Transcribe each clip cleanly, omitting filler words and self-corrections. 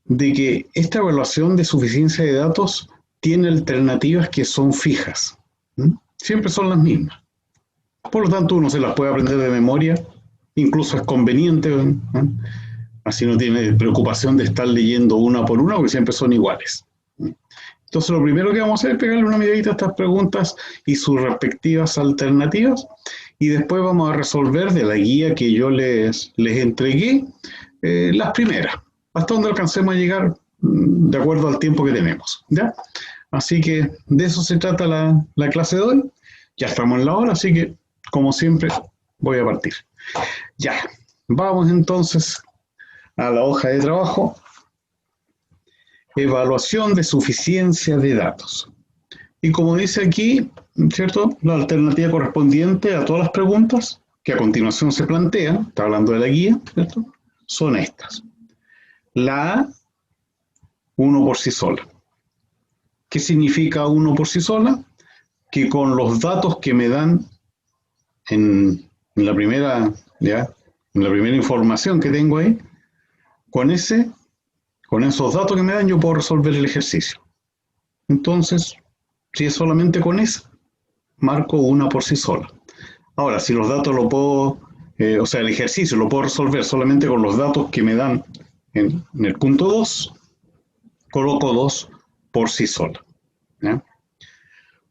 de que esta evaluación de suficiencia de datos tiene alternativas que son fijas. Siempre son las mismas. Por lo tanto, uno se las puede aprender de memoria, incluso es conveniente, así no tiene preocupación de estar leyendo una por una, porque siempre son iguales. Entonces, lo primero que vamos a hacer es pegarle una miradita a estas preguntas y sus respectivas alternativas, y después vamos a resolver de la guía que yo les entregué las primeras, hasta donde alcancemos a llegar de acuerdo al tiempo que tenemos, ¿ya? Así que de eso se trata la clase de hoy. Ya estamos en la hora, así que, como siempre, voy a partir. Ya, vamos entonces a la hoja de trabajo. Evaluación de suficiencia de datos. Y como dice aquí, ¿cierto? La alternativa correspondiente a todas las preguntas que a continuación se plantean, está hablando de la guía, ¿cierto? Son estas. La A, 1 por sí sola. ¿Qué significa 1 por sí sola? Que con los datos que me dan en la primera, ¿ya? En la primera información que tengo ahí, con esos datos que me dan yo puedo resolver el ejercicio. Entonces, si es solamente con esa, marco una por sí sola. Ahora, si los datos lo puedo, o sea, el ejercicio lo puedo resolver solamente con los datos que me dan en el punto 2, coloco 2 por sí sola. ¿Ya?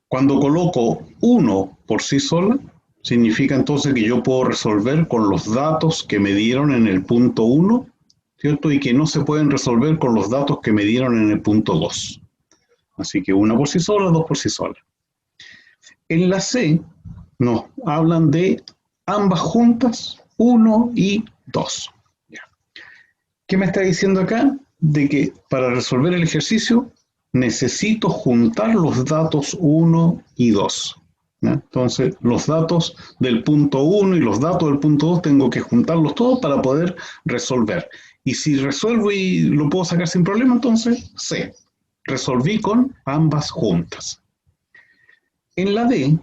Cuando coloco 1 por sí sola, significa entonces que yo puedo resolver con los datos que me dieron en el punto 1, ¿cierto? Y que no se pueden resolver con los datos que me dieron en el punto 2. Así que 1 por sí sola, 2 por sí sola. En la C nos hablan de ambas juntas, 1 y 2. ¿Qué me está diciendo acá? De que para resolver el ejercicio necesito juntar los datos 1 y 2. ¿Ya? Entonces, los datos del punto 1 y los datos del punto 2 tengo que juntarlos todos para poder resolver. Y si resuelvo y lo puedo sacar sin problema, entonces C. Resolví con ambas juntas. En la D,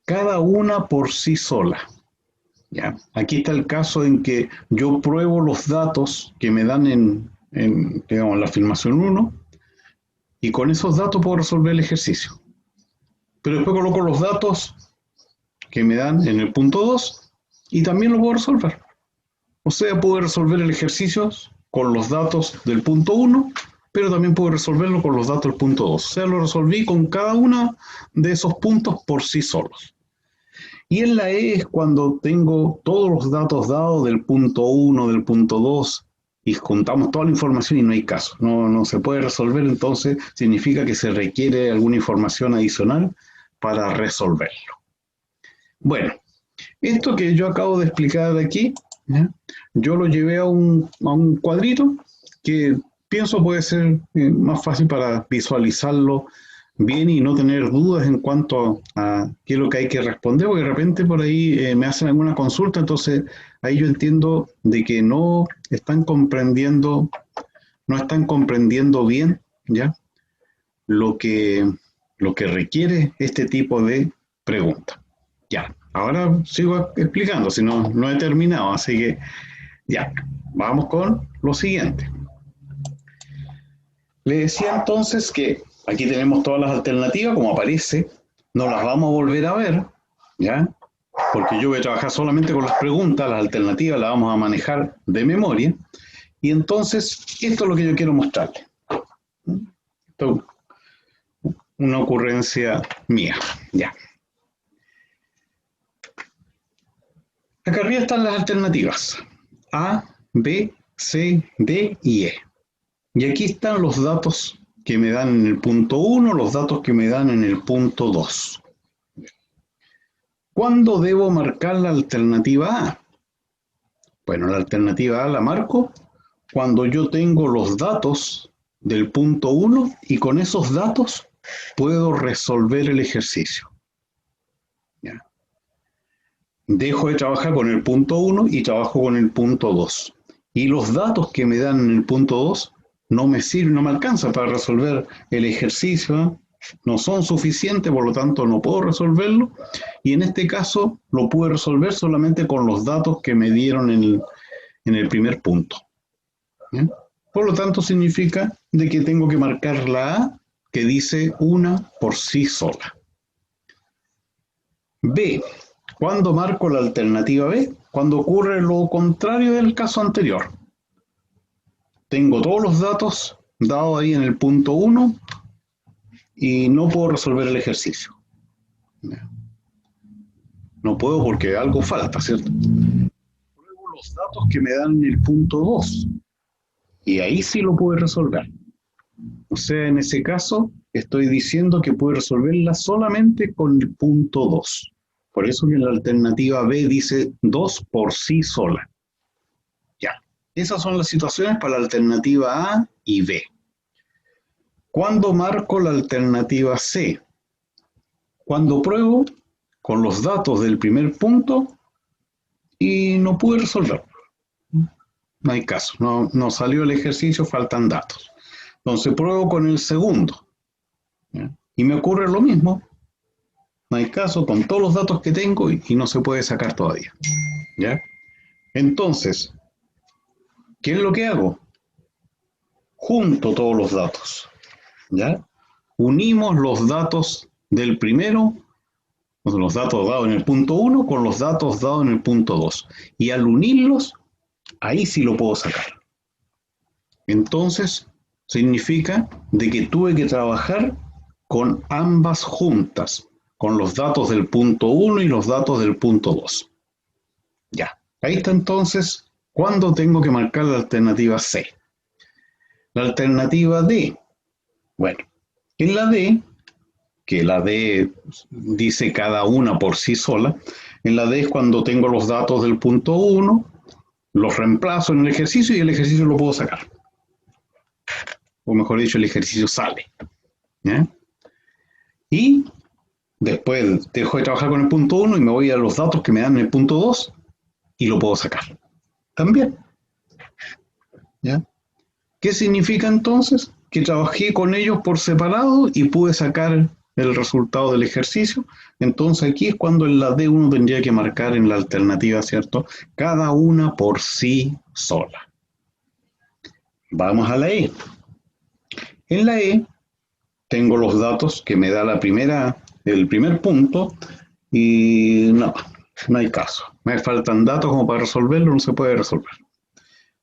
cada una por sí sola. ¿Ya? Aquí está el caso en que yo pruebo los datos que me dan en digamos, la afirmación 1 y con esos datos puedo resolver el ejercicio. Pero después coloco los datos que me dan en el punto 2 y también lo puedo resolver. O sea, puedo resolver el ejercicio con los datos del punto 1, pero también puedo resolverlo con los datos del punto 2. O sea, lo resolví con cada uno de esos puntos por sí solos. Y en la E es cuando tengo todos los datos dados del punto 1, del punto 2, y juntamos toda la información y no hay caso. No se puede resolver, entonces significa que se requiere alguna información adicional para resolverlo. Bueno, esto que yo acabo de explicar aquí, ¿ya? Yo lo llevé a un cuadrito que pienso puede ser más fácil para visualizarlo bien y no tener dudas en cuanto a qué es lo que hay que responder, porque de repente por ahí me hacen alguna consulta, entonces ahí yo entiendo de que no están comprendiendo bien, ¿ya? Lo que requiere este tipo de pregunta. Ya, ahora sigo explicando, si no he terminado, así que ya, vamos con lo siguiente. Le decía entonces que aquí tenemos todas las alternativas, como aparece, no las vamos a volver a ver, ¿ya? Porque yo voy a trabajar solamente con las preguntas, las alternativas las vamos a manejar de memoria, y entonces esto es lo que yo quiero mostrarles. Esto es una ocurrencia mía, ya. Acá arriba están las alternativas, A, B, C, D y E. Y aquí están los datos que me dan en el punto 1, los datos que me dan en el punto 2. ¿Cuándo debo marcar la alternativa A? Bueno, la alternativa A la marco cuando yo tengo los datos del punto 1 y con esos datos puedo resolver el ejercicio. ¿Ya? Dejo de trabajar con el punto 1 y trabajo con el punto 2. Y los datos que me dan en el punto 2 no me sirven, no me alcanzan para resolver el ejercicio, no son suficientes, por lo tanto no puedo resolverlo, y en este caso lo pude resolver solamente con los datos que me dieron en el primer punto. ¿Bien? Por lo tanto, significa de que tengo que marcar la A, que dice una por sí sola. B. ¿Cuándo marco la alternativa B? Cuando ocurre lo contrario del caso anterior. Tengo todos los datos dados ahí en el punto 1 y no puedo resolver el ejercicio. No puedo porque algo falta, ¿cierto? Luego los datos que me dan en el punto 2 y ahí sí lo puedo resolver. O sea, en ese caso estoy diciendo que puedo resolverla solamente con el punto 2. Por eso que la alternativa B dice 2 por sí sola. Ya. Esas son las situaciones para la alternativa A y B. ¿Cuándo marco la alternativa C? Cuando pruebo con los datos del primer punto y no pude resolverlo. No hay caso, no salió el ejercicio, faltan datos. Entonces pruebo con el segundo. ¿Ya? Y me ocurre lo mismo. No hay caso, con todos los datos que tengo y no se puede sacar todavía. ¿Ya? Entonces, ¿qué es lo que hago? Junto todos los datos. ¿Ya? Unimos los datos del primero, los datos dados en el punto 1 con los datos dados en el punto 2. Y al unirlos, ahí sí lo puedo sacar. Entonces, significa de que tuve que trabajar con ambas juntas, con los datos del punto 1 y los datos del punto 2. Ya, ahí está entonces cuándo tengo que marcar la alternativa C. La alternativa D. Bueno, en la D, que la D dice cada una por sí sola, en la D es cuando tengo los datos del punto 1, los reemplazo en el ejercicio y el ejercicio lo puedo sacar. O mejor dicho, el ejercicio sale. ¿Ya? Y después dejo de trabajar con el punto 1 y me voy a los datos que me dan en el punto 2 y lo puedo sacar. También. ¿Ya? ¿Qué significa entonces? Que trabajé con ellos por separado y pude sacar el resultado del ejercicio. Entonces aquí es cuando en la D uno tendría que marcar en la alternativa, ¿cierto? Cada una por sí sola. Vamos a la E. En la E tengo los datos que me da el primer punto y no hay caso. Me faltan datos como para resolverlo, no se puede resolver.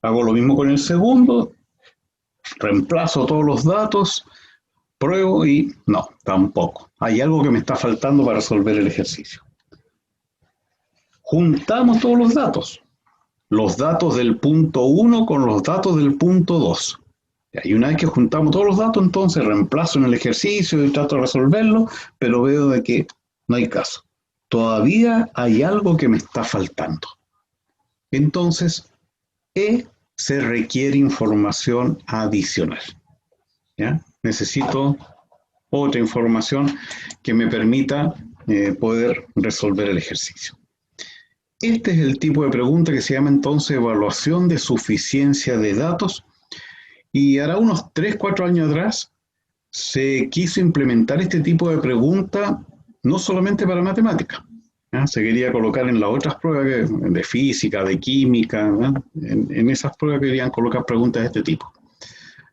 Hago lo mismo con el segundo, reemplazo todos los datos, pruebo y no, tampoco. Hay algo que me está faltando para resolver el ejercicio. Juntamos todos los datos del punto 1 con los datos del punto 2. Y una vez que juntamos todos los datos, entonces reemplazo en el ejercicio y trato de resolverlo, pero veo de que no hay caso. Todavía hay algo que me está faltando. Entonces, se requiere información adicional. ¿Ya? Necesito otra información que me permita poder resolver el ejercicio. Este es el tipo de pregunta que se llama entonces evaluación de suficiencia de datos. Y hará unos 3-4 años atrás se quiso implementar este tipo de pregunta no solamente para matemáticas. ¿Ya? Se quería colocar en las otras pruebas de física, de química, en esas pruebas querían colocar preguntas de este tipo.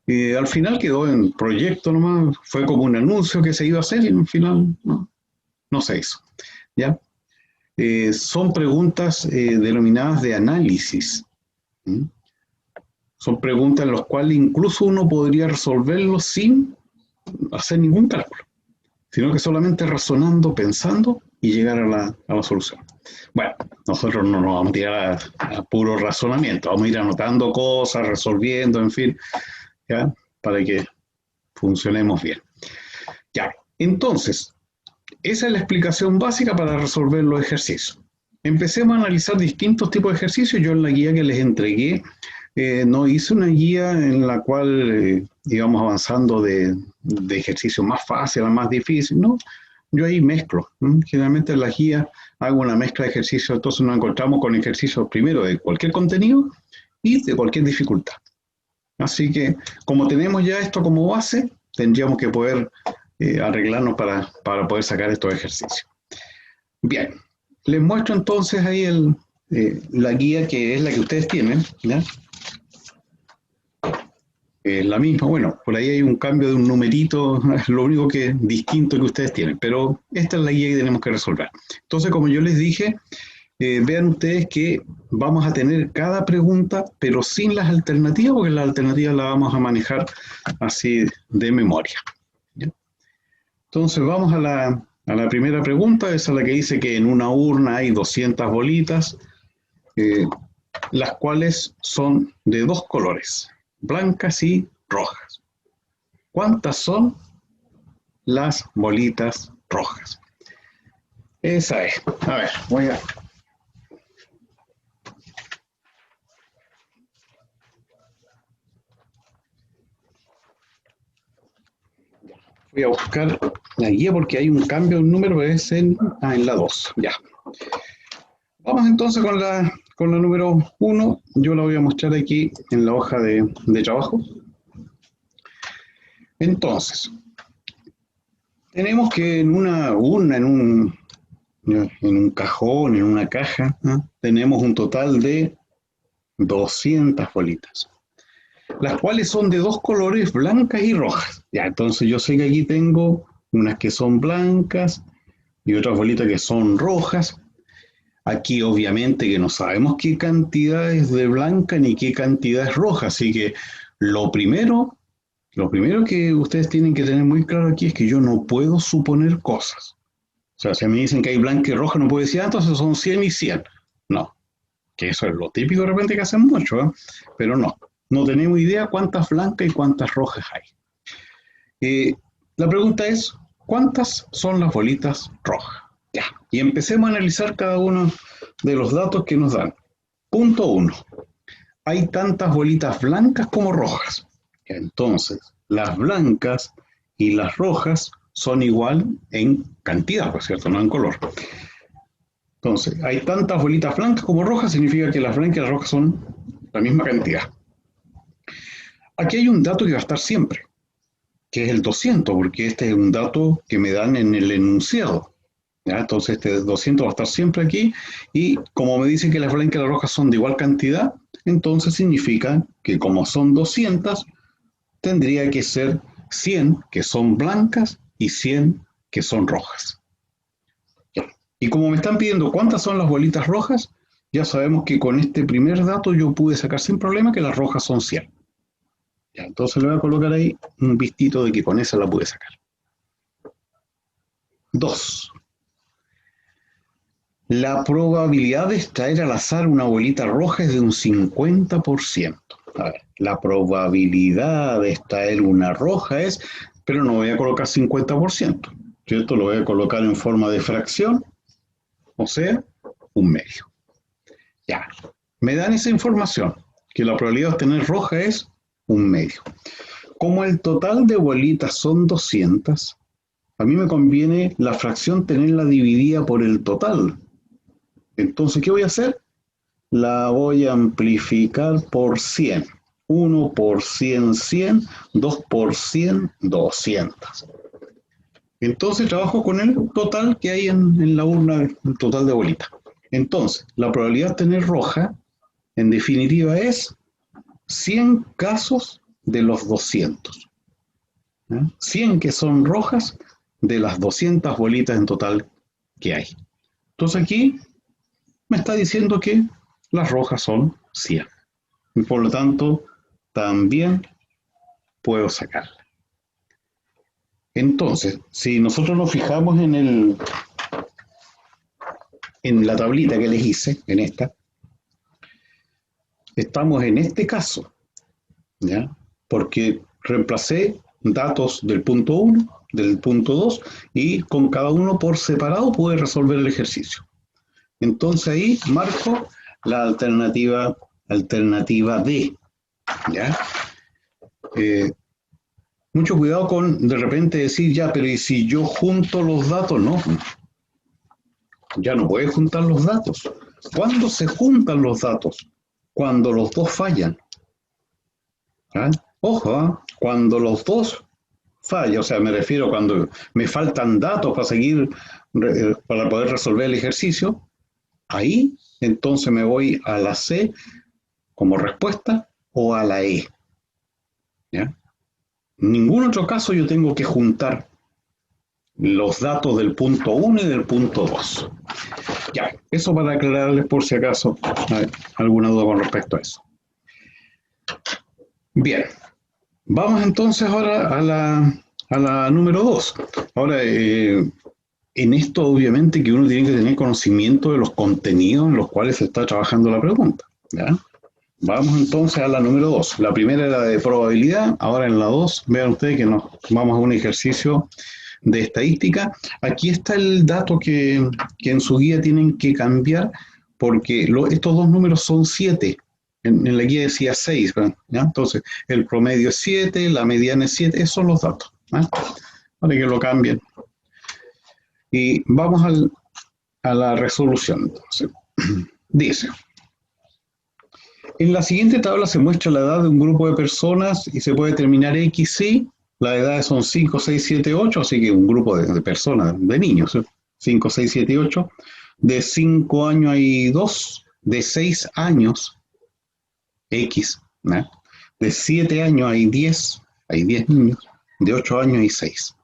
Y al final quedó en proyecto nomás, fue como un anuncio que se iba a hacer y al final no se hizo. ¿Ya? Son preguntas denominadas de análisis. ¿Mm? Son preguntas en las cuales incluso uno podría resolverlo sin hacer ningún cálculo, sino que solamente razonando, pensando y llegar a la solución. Bueno, nosotros no nos vamos a tirar a puro razonamiento, vamos a ir anotando cosas, resolviendo, en fin, ¿ya? Para que funcionemos bien. Ya, entonces, esa es la explicación básica para resolver los ejercicios. Empecemos a analizar distintos tipos de ejercicios. Yo en la guía que les entregué, no hice una guía en la cual íbamos avanzando de ejercicio más fácil a más difícil, ¿no? Yo ahí mezclo. Generalmente en la guía hago una mezcla de ejercicios, entonces nos encontramos con ejercicios primero de cualquier contenido y de cualquier dificultad. Así que como tenemos ya esto como base, tendríamos que poder arreglarnos para poder sacar estos ejercicios. Bien, les muestro entonces ahí la guía que es la que ustedes tienen, ¿ya? es la misma. Bueno, por ahí hay un cambio de un numerito, es lo único que distinto que ustedes tienen, pero esta es la guía que tenemos que resolver. Entonces, como yo les dije, vean ustedes que vamos a tener cada pregunta, pero sin las alternativas, porque las alternativas las vamos a manejar así de memoria. ¿Ya? Entonces, vamos a la primera pregunta, esa es la que dice que en una urna hay 200 bolitas, las cuales son de dos colores, blancas y rojas. ¿Cuántas son las bolitas rojas? Esa es. A ver, voy a buscar la guía porque hay un cambio de un número, es en la 2. Ya. Vamos entonces con la número 1. Yo la voy a mostrar aquí en la hoja de trabajo. Entonces, tenemos que en una urna, en un cajón, en una caja, ¿no? Tenemos un total de 200 bolitas, las cuales son de dos colores, blancas y rojas. Ya, entonces yo sé que aquí tengo unas que son blancas y otras bolitas que son rojas. Aquí obviamente que no sabemos qué cantidad es de blanca ni qué cantidad es roja, así que lo primero, lo primero que ustedes tienen que tener muy claro aquí es que yo no puedo suponer cosas. O sea, si me dicen que hay blanca y roja, no puedo decir, ah, entonces son 100 y 100. No, que eso es lo típico de repente que hacen mucho, ¿eh? Pero no, no tenemos idea cuántas blancas y cuántas rojas hay. La pregunta es, ¿cuántas son las bolitas rojas? Ya, y empecemos a analizar cada uno de los datos que nos dan. Punto 1. Hay tantas bolitas blancas como rojas. Entonces, las blancas y las rojas son igual en cantidad, por cierto, no en color. Entonces, hay tantas bolitas blancas como rojas, significa que las blancas y las rojas son la misma cantidad. Aquí hay un dato que va a estar siempre, que es el 200, porque este es un dato que me dan en el enunciado. ¿Ya? Entonces, este 200 va a estar siempre aquí, y como me dicen que las blancas y las rojas son de igual cantidad, entonces significa que como son 200, tendría que ser 100 que son blancas y 100 que son rojas. Y como me están pidiendo cuántas son las bolitas rojas, ya sabemos que con este primer dato yo pude sacar sin problema que las rojas son 100. Ya, entonces le voy a colocar ahí un vistito de que con esa la pude sacar. 2. La probabilidad de extraer al azar una bolita roja es de un 50%. A ver, la probabilidad de extraer una roja es, pero no voy a colocar 50%, ¿cierto? Lo voy a colocar en forma de fracción, o sea, un medio. Ya, me dan esa información, que la probabilidad de obtener roja es un medio. Como el total de bolitas son 200, a mí me conviene la fracción tenerla dividida por el total. Entonces, ¿qué voy a hacer? La voy a amplificar por 100. 1 por 100, 100, 2 por 100, 200. Entonces trabajo con el total que hay en la urna, el total de bolitas. Entonces, la probabilidad de tener roja, en definitiva, es 100 casos de los 200. ¿Eh? 100 que son rojas de las 200 bolitas en total que hay. Entonces aquí me está diciendo que las rojas son 100. Y por lo tanto, también puedo sacarla. Entonces, si nosotros nos fijamos en la tablita que les hice, en esta, estamos en este caso, ¿ya? Porque reemplacé datos del punto 1, del punto 2, y con cada uno por separado pude resolver el ejercicio. Entonces ahí marco la alternativa D, ¿ya? Mucho cuidado con de repente decir, ya, pero ¿y si yo junto los datos? No, ya no puedes juntar los datos. ¿Cuándo se juntan los datos? Cuando los dos fallan. ¿Ah? Ojo, ¿eh? Cuando los dos fallan, o sea, me refiero cuando me faltan datos para seguir, para poder resolver el ejercicio, ahí entonces me voy a la C como respuesta o a la E. ¿ya? En ningún otro caso yo tengo que juntar los datos del punto 1 y del punto 2. Ya, eso para aclararles por si acaso hay alguna duda con respecto a eso. Bien, vamos entonces ahora a la número 2. Ahora, en esto obviamente que uno tiene que tener conocimiento de los contenidos en los cuales se está trabajando la pregunta, ¿ya? Vamos entonces a la número 2. La primera era de probabilidad, ahora en la 2, vean ustedes que nos vamos a un ejercicio de estadística. Aquí está el dato que en su guía tienen que cambiar porque estos dos números son 7. En la guía decía 6, ¿ya? Entonces el promedio es 7, la mediana es 7, esos son los datos, ¿ya? Para que lo cambien. Y vamos a la resolución. Entonces, dice, en la siguiente tabla se muestra la edad de un grupo de personas y se puede determinar X, Y. Las edades son 5, 6, 7, 8, así que un grupo de personas, de niños, 5, 6, 7 y 8. De 5 años hay 2, de 6 años, X, ¿no? De 7 años hay 10 niños, de 8 años hay 6.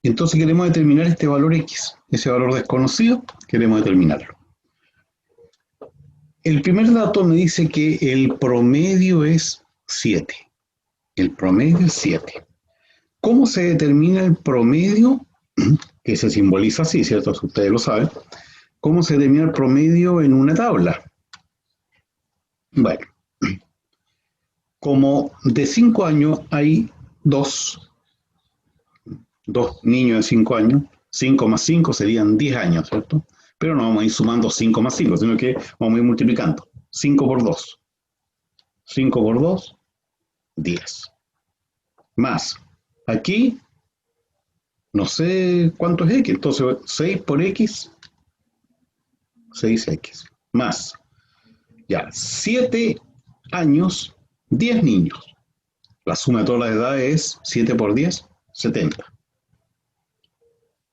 Entonces queremos determinar este valor X, ese valor desconocido, queremos determinarlo. El primer dato me dice que el promedio es 7. El promedio es 7. ¿Cómo se determina el promedio? Que se simboliza así, ¿cierto? Ustedes lo saben. ¿Cómo se determina el promedio en una tabla? Bueno, como de 5 años hay 2 niños de 5 años, 5 más 5 serían 10 años, ¿cierto? Pero no vamos a ir sumando 5 más 5, sino que vamos a ir multiplicando. 5 por 2. 5 por 2, 10. Más, aquí, no sé cuánto es X, entonces 6 por X, 6X. Más, ya, 7 años, 10 niños. La suma de todas las edades es 7 por 10, 70.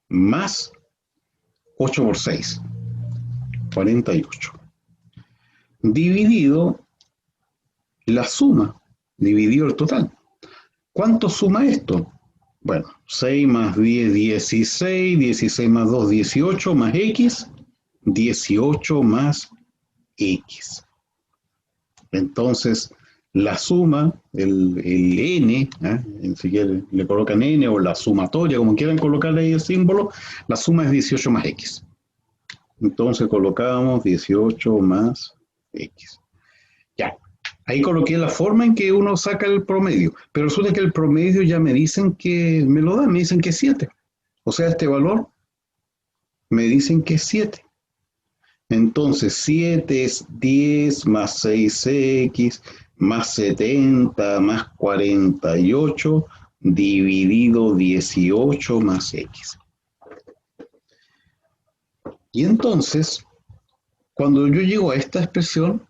Más 8 por 6, 48. Dividido la suma, dividido el total. ¿Cuánto suma esto? Bueno, 6 más 10, 16, 16 más 2, 18, más X, 18 más X. Entonces, la suma, el N, si quieren, le colocan N o la sumatoria, como quieran colocarle ahí el símbolo, la suma es 18 más X. Entonces colocamos 18 más X. Ya, ahí coloqué la forma en que uno saca el promedio, pero resulta que el promedio ya me dicen que, me lo dan, me dicen que es 7. O sea, este valor me dicen que es 7. Entonces 7 es 10 más 6X más 70 más 48 dividido 18 más X. Y entonces, cuando yo llego a esta expresión,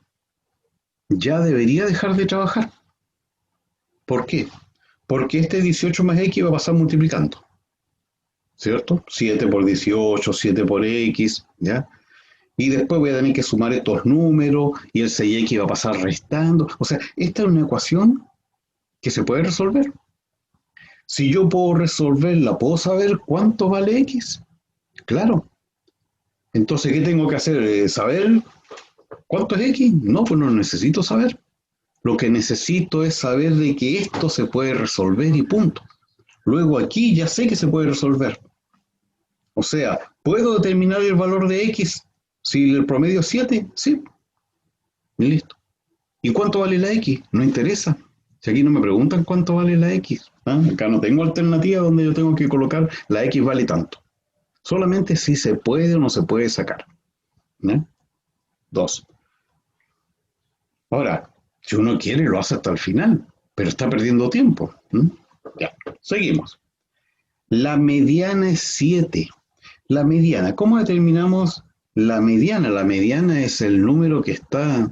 ya debería dejar de trabajar. ¿Por qué? Porque este 18 más X va a pasar multiplicando, ¿cierto? 7 por 18, 7 por X, ¿ya? Y después voy a tener que sumar estos números y el 6X va a pasar restando. O sea, esta es una ecuación que se puede resolver. Si yo puedo resolverla, ¿puedo saber cuánto vale X? Claro. Entonces, ¿qué tengo que hacer? ¿Saber cuánto es X? No, pues no necesito saber. Lo que necesito es saber de que esto se puede resolver y punto. Luego aquí ya sé que se puede resolver. O sea, ¿puedo determinar el valor de X si el promedio es 7? Sí. Y listo. ¿Y cuánto vale la X? No interesa. Si aquí no me preguntan cuánto vale la X. Acá no tengo alternativa donde yo tengo que colocar la X vale tanto. Solamente si se puede o no se puede sacar. 2. Ahora, si uno quiere lo hace hasta el final, pero está perdiendo tiempo. Ya, seguimos. La mediana es 7. La mediana, ¿cómo determinamos la mediana? La mediana es el número que está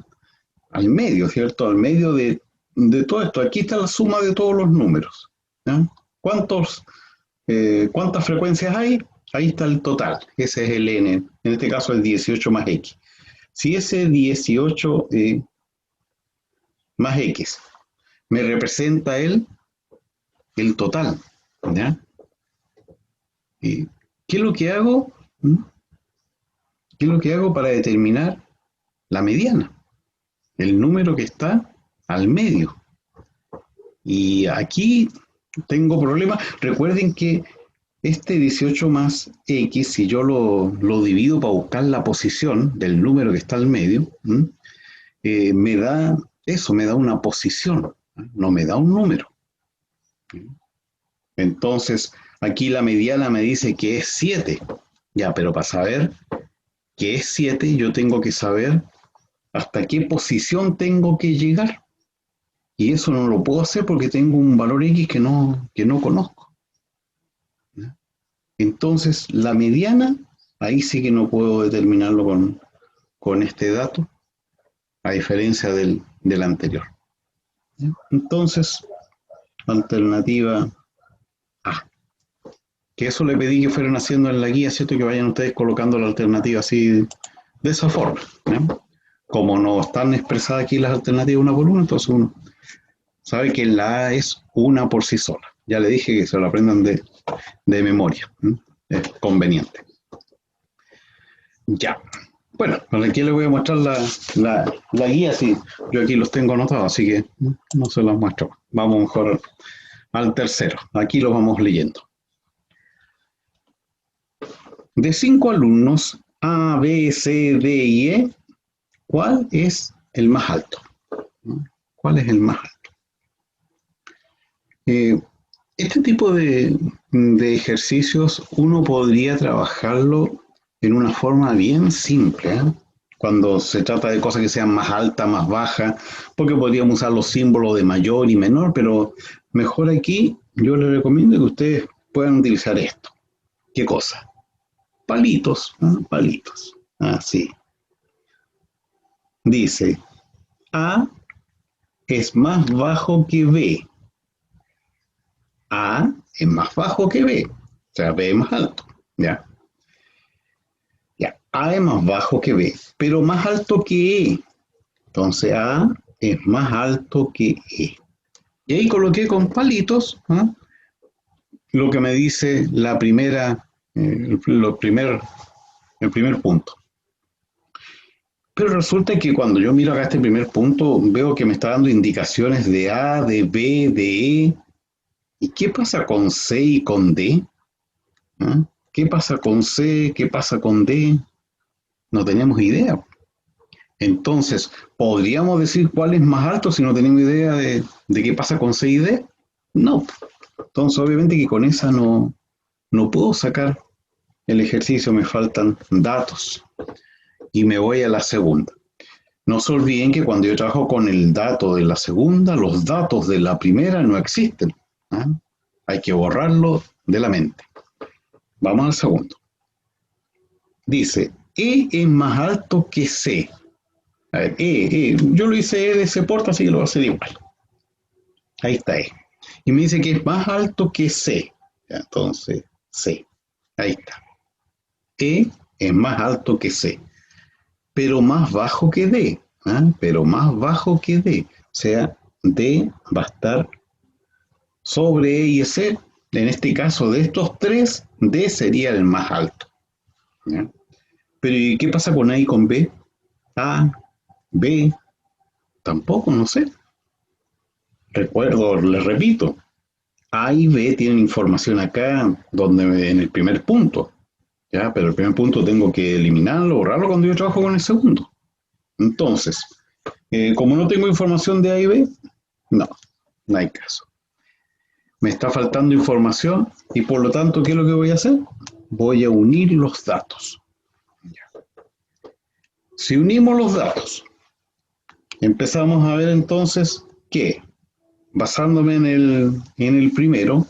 al medio, ¿cierto? Al medio de todo esto. Aquí está la suma de todos los números. ¿Ya? ¿Cuántas frecuencias hay? Ahí está el total. Ese es el N. En este caso el 18 más X. Si ese 18 más X me representa el total, ¿ya? ¿Y qué es lo que hago? ¿Qué es lo que hago para determinar la mediana? El número que está al medio. Y aquí tengo problemas. Recuerden que este 18 más X, si yo lo divido para buscar la posición del número que está al medio, me da eso, me da una posición, no me da un número. Entonces, aquí la mediana me dice que es 7. Ya, pero para saber que es 7, yo tengo que saber hasta qué posición tengo que llegar. Y eso no lo puedo hacer porque tengo un valor X que no conozco. Entonces, la mediana, ahí sí que no puedo determinarlo con este dato, a diferencia del anterior. Entonces, alternativa A. Que eso le pedí que fueran haciendo en la guía, ¿cierto? Que vayan ustedes colocando la alternativa así, de esa forma. Como no están expresadas aquí las alternativas una por una, entonces uno sabe que la A es una por sí sola. Ya le dije que se lo aprendan de memoria. Es conveniente. Ya. Bueno, aquí les voy a mostrar la guía, sí, yo aquí los tengo anotados, así que no se los muestro. Vamos mejor al tercero. Aquí lo vamos leyendo. De 5 alumnos, A, B, C, D y E, ¿cuál es el más alto? ¿Cuál es el más alto? Este tipo de ejercicios uno podría trabajarlo en una forma bien simple, cuando se trata de cosas que sean más altas, más bajas, porque podríamos usar los símbolos de mayor y menor, pero mejor aquí yo les recomiendo que ustedes puedan utilizar esto. ¿Qué cosa? Palitos, palitos, así. Dice, A es más bajo que B. A es más bajo que B, o sea, B es más alto, ¿ya? Ya, A es más bajo que B, pero más alto que E. Entonces A es más alto que E. Y ahí coloqué con palitos, lo que me dice la primera, el primer punto. Pero resulta que cuando yo miro acá este primer punto, veo que me está dando indicaciones de A, de B, de E. ¿Y qué pasa con C y con D? ¿Qué pasa con C? ¿Qué pasa con D? No tenemos idea. Entonces, ¿podríamos decir cuál es más alto si no tenemos idea de qué pasa con C y D? No. Entonces, obviamente que con esa no puedo sacar el ejercicio, me faltan datos. Y me voy a la segunda. No se olviden que cuando yo trabajo con el dato de la segunda, los datos de la primera no existen. Hay que borrarlo de la mente. Vamos al segundo. Dice, E es más alto que C. A ver, yo lo hice E de C porta, así que lo voy a hacer igual. Ahí está E. Y me dice que es más alto que C. Entonces, C. Ahí está. E es más alto que C. Pero más bajo que D. Pero más bajo que D. O sea, D va a estar sobre E y C. En este caso, de estos tres, D sería el más alto. ¿Ya? Pero ¿y qué pasa con A y con B? A, B, tampoco, no sé. Recuerdo, les repito, A y B tienen información acá donde en el primer punto, ¿ya? Pero el primer punto tengo que eliminarlo, borrarlo cuando yo trabajo con el segundo. Entonces, como no tengo información de A y B, no hay caso. Me está faltando información y por lo tanto, ¿qué es lo que voy a hacer? Voy a unir los datos. Ya. Si unimos los datos, empezamos a ver entonces que, basándome en el primero,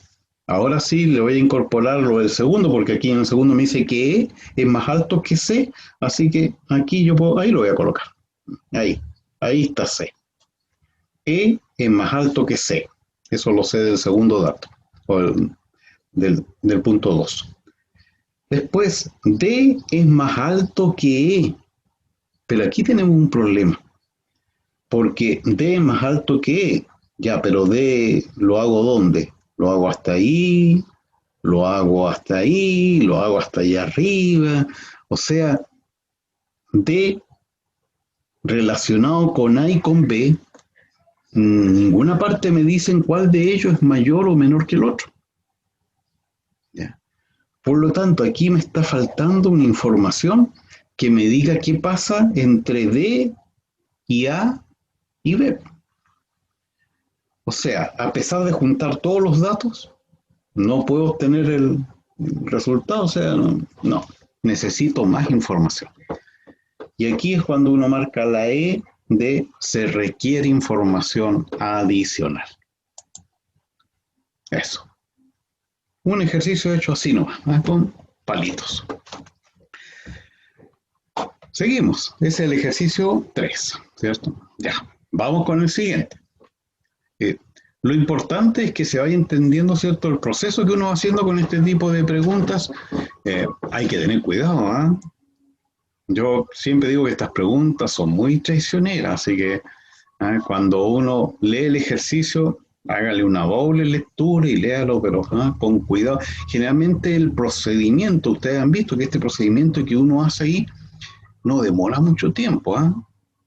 ahora sí le voy a incorporar lo del segundo, porque aquí en el segundo me dice que E es más alto que C, así que aquí yo puedo, ahí lo voy a colocar. Ahí está C. E es más alto que C. Eso lo sé del segundo dato, o del punto 2. Después, D es más alto que E, pero aquí tenemos un problema, porque D es más alto que E, Ya, pero ¿lo hago dónde? ¿Lo hago hasta ahí? ¿Lo hago hasta ahí? ¿Lo hago hasta allá arriba? O sea, D relacionado con A y con B, ninguna parte me dicen cuál de ellos es mayor o menor que el otro. ¿Ya? Por lo tanto, aquí me está faltando una información que me diga qué pasa entre D y A y B. O sea, a pesar de juntar todos los datos, no puedo obtener el resultado. O sea, no, necesito más información. Y aquí es cuando uno marca la E de se requiere información adicional. Eso. Un ejercicio hecho así nomás, con palitos. Seguimos. Ese es el ejercicio 3, ¿cierto? Ya. Vamos con el siguiente. Lo importante es que se vaya entendiendo, ¿cierto?, el proceso que uno va haciendo con este tipo de preguntas. Hay que tener cuidado, ¿ah? Yo siempre digo que estas preguntas son muy traicioneras, así que cuando uno lee el ejercicio, hágale una doble lectura y léalo, pero con cuidado. Generalmente el procedimiento, ustedes han visto que este procedimiento que uno hace ahí no demora mucho tiempo.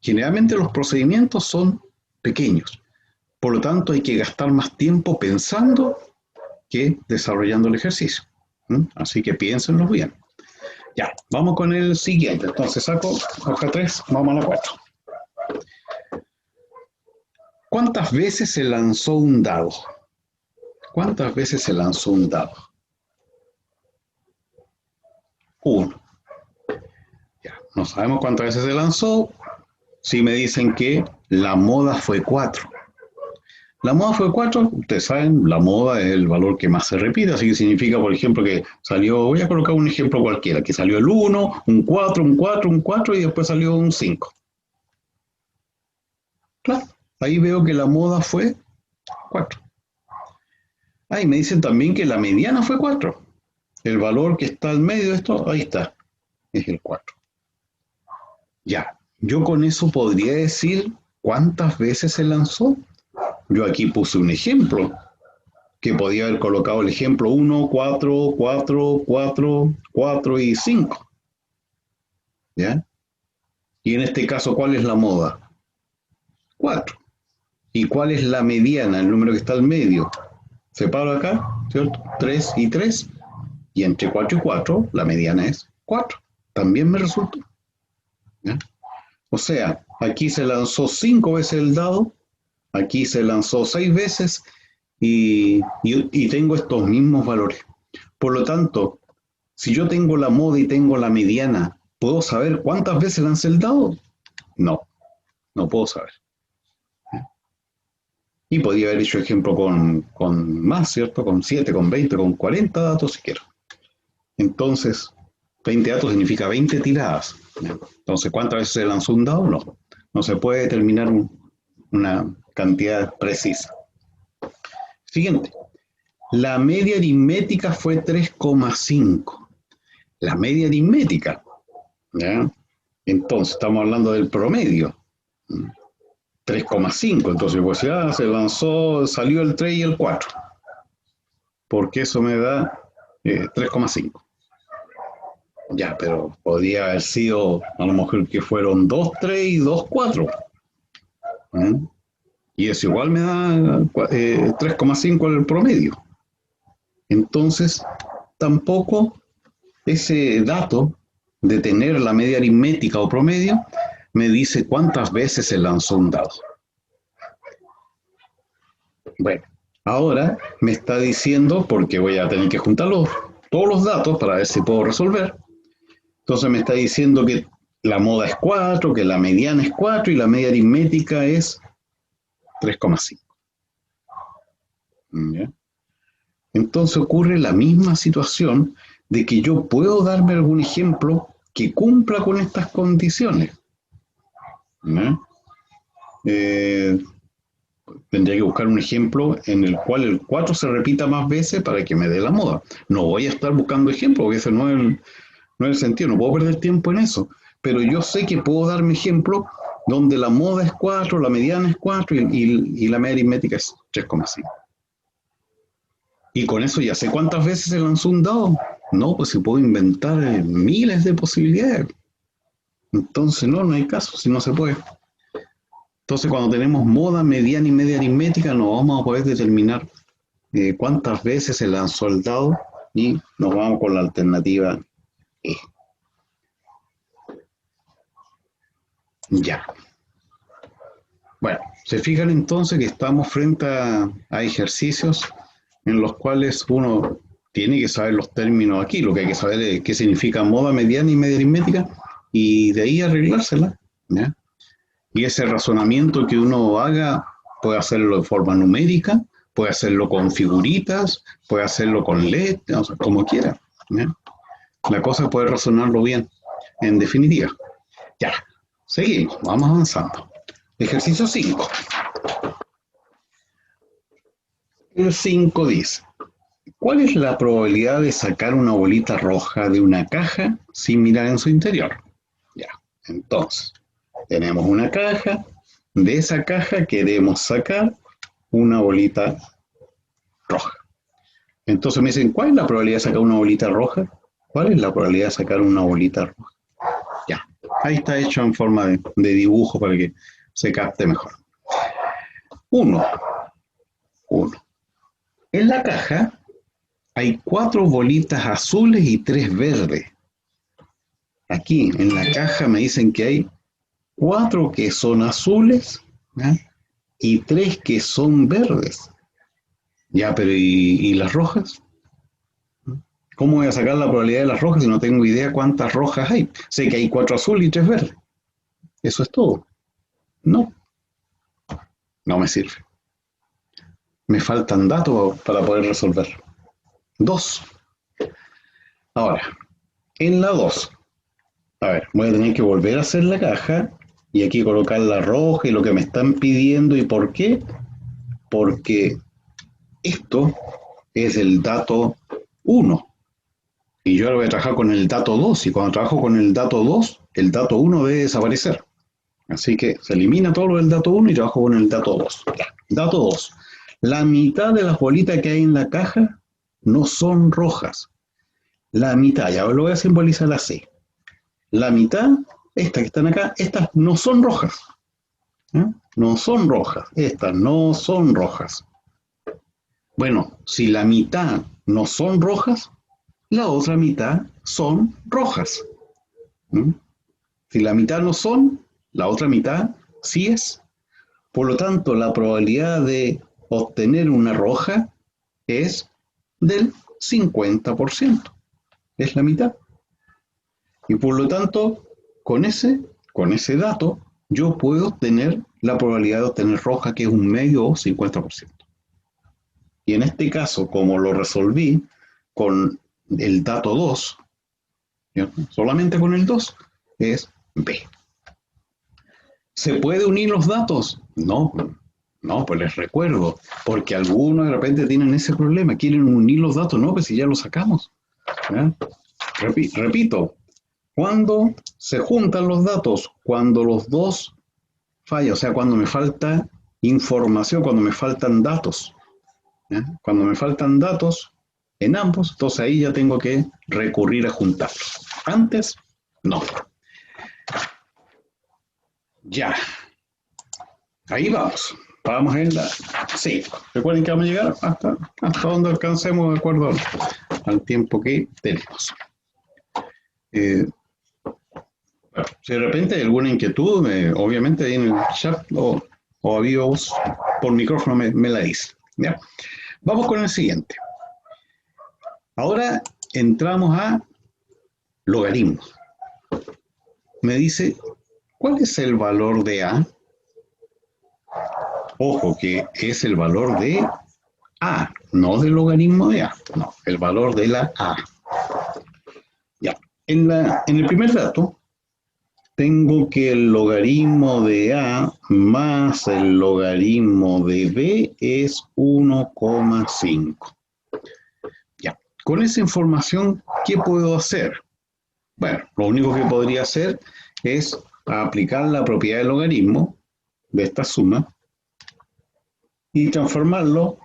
Generalmente los procedimientos son pequeños, por lo tanto hay que gastar más tiempo pensando que desarrollando el ejercicio. Así que piénsenlo bien. Ya, vamos con el siguiente. Entonces saco hoja 3, vamos a la 4. ¿Cuántas veces se lanzó un dado? ¿Cuántas veces se lanzó un dado? 1. Ya, no sabemos cuántas veces se lanzó. Si me dicen que la moda fue 4. La moda fue 4, ustedes saben, la moda es el valor que más se repite, así que significa, por ejemplo, que salió, voy a colocar un ejemplo cualquiera, que salió el 1, un 4, un 4, un 4 y después salió un 5. Claro, ahí veo que la moda fue 4. Ahí me dicen también que la mediana fue 4. El valor que está al medio de esto, ahí está, es el 4. Ya, yo con eso podría decir cuántas veces se lanzó. Yo aquí puse un ejemplo, que podía haber colocado el ejemplo 1, 4, 4, 4, 4 y 5. ¿Ya? Y en este caso, ¿cuál es la moda? 4. ¿Y cuál es la mediana, el número que está al medio? Separo acá, ¿cierto? 3 y 3. Y entre 4 y 4, la mediana es 4. También me resultó. ¿Ya? O sea, aquí se lanzó 5 veces el dado, aquí se lanzó 6 veces y tengo estos mismos valores. Por lo tanto, si yo tengo la moda y tengo la mediana, ¿puedo saber cuántas veces lancé el dado? No, no puedo saber. Y podría haber hecho ejemplo con más, ¿cierto? Con 7, con 20, con 40 datos si quiero. Entonces, 20 datos significa 20 tiradas. Entonces, ¿cuántas veces se lanzó un dado? No. No se puede determinar una cantidad precisa. Siguiente. La media aritmética fue 3,5. La media aritmética. ¿Ya? Entonces, estamos hablando del promedio. 3,5. Entonces, pues ya se lanzó, salió el 3 y el 4. Porque eso me da 3,5. Ya, pero podría haber sido a lo mejor que fueron 2, 3 y 2, 4. Y eso igual me da 3,5 el promedio. Entonces, tampoco ese dato de tener la media aritmética o promedio me dice cuántas veces se lanzó un dado. Bueno, ahora me está diciendo, porque voy a tener que juntar todos los datos para ver si puedo resolver. Entonces me está diciendo que la moda es 4, que la mediana es 4 y la media aritmética es 3,5. ¿Ya? Entonces ocurre la misma situación de que yo puedo darme algún ejemplo que cumpla con estas condiciones. Tendría que buscar un ejemplo en el cual el 4 se repita más veces para que me dé la moda. No voy a estar buscando ejemplos, porque ese no es el sentido, no puedo perder tiempo en eso. Pero yo sé que puedo darme ejemplo donde la moda es 4, la mediana es 4 y la media aritmética es 3,5. Y con eso ya sé cuántas veces se lanzó un dado. No, pues se puedo inventar miles de posibilidades. Entonces, no hay caso, si no se puede. Entonces, cuando tenemos moda, mediana y media aritmética, no vamos a poder determinar cuántas veces se lanzó el dado y nos vamos con la alternativa E. Ya. Bueno, se fijan entonces que estamos frente a ejercicios en los cuales uno tiene que saber los términos aquí, lo que hay que saber es qué significa moda, mediana y media aritmética, y de ahí arreglársela, ¿ya? Y ese razonamiento que uno haga puede hacerlo de forma numérica, puede hacerlo con figuritas, puede hacerlo con LED, o sea, como quiera, ¿ya? La cosa es poder razonarlo bien, en definitiva. Ya, seguimos, vamos avanzando. Ejercicio 5. El 5 dice, ¿cuál es la probabilidad de sacar una bolita roja de una caja sin mirar en su interior? Ya, entonces, tenemos una caja, de esa caja queremos sacar una bolita roja. Entonces me dicen, ¿cuál es la probabilidad de sacar una bolita roja? ¿Cuál es la probabilidad de sacar una bolita roja? Ya, ahí está hecho en forma de dibujo para que se capte mejor. 1. En la caja hay 4 bolitas azules y 3 verdes. Aquí en la caja me dicen que hay 4 que son azules, ¿ya? Y 3 que son verdes. Ya, pero ¿y las rojas? ¿Cómo voy a sacar la probabilidad de las rojas si no tengo idea cuántas rojas hay? Sé que hay 4 azules y 3 verdes. Eso es todo. No, no me sirve. Me faltan datos para poder resolver. 2. Ahora, en la 2, a ver, voy a tener que volver a hacer la caja y aquí colocar la roja y lo que me están pidiendo. ¿Y por qué? Porque esto es el dato 1 y yo ahora voy a trabajar con el dato 2 y cuando trabajo con el dato 2, el dato 1 debe desaparecer. Así que se elimina todo lo del dato 1 y trabajo con el dato 2. Ya. Dato 2. La mitad de las bolitas que hay en la caja no son rojas. La mitad, ya lo voy a simbolizar así. La mitad, estas que están acá, estas no son rojas. ¿Eh? No son rojas. Estas no son rojas. Bueno, si la mitad no son rojas, la otra mitad son rojas. ¿Mm? Si la mitad no son, la otra mitad sí es. Por lo tanto, la probabilidad de obtener una roja es del 50%. Es la mitad. Y por lo tanto, con ese dato, yo puedo obtener la probabilidad de obtener roja, que es un medio o 50%. Y en este caso, como lo resolví con el dato 2, ¿cierto? Solamente con el 2, es B. ¿Se puede unir los datos? No, no, pues les recuerdo, porque algunos de repente tienen ese problema, quieren unir los datos, no, pues si ya los sacamos. ¿Ya? Repito, ¿cuándo se juntan los datos? Cuando los dos fallan, o sea, cuando me falta información, cuando me faltan datos. ¿Ya? Cuando me faltan datos en ambos, entonces ahí ya tengo que recurrir a juntarlos. Antes, no. Ya. Ahí vamos. Vamos en la 5. Recuerden que vamos a llegar hasta donde alcancemos de acuerdo al tiempo que tenemos. Bueno, si de repente hay alguna inquietud, obviamente ahí en el chat o a viva voz por micrófono me la dice. ¿Ya? Vamos con el siguiente. Ahora entramos a logaritmos. Me dice, ¿cuál es el valor de A? Ojo, que es el valor de A, no del logaritmo de A, no, el valor de la A. Ya, en el primer dato, tengo que el logaritmo de A más el logaritmo de B es 1,5. Ya, con esa información, ¿qué puedo hacer? Bueno, lo único que podría hacer es a aplicar la propiedad del logaritmo de esta suma y transformarlo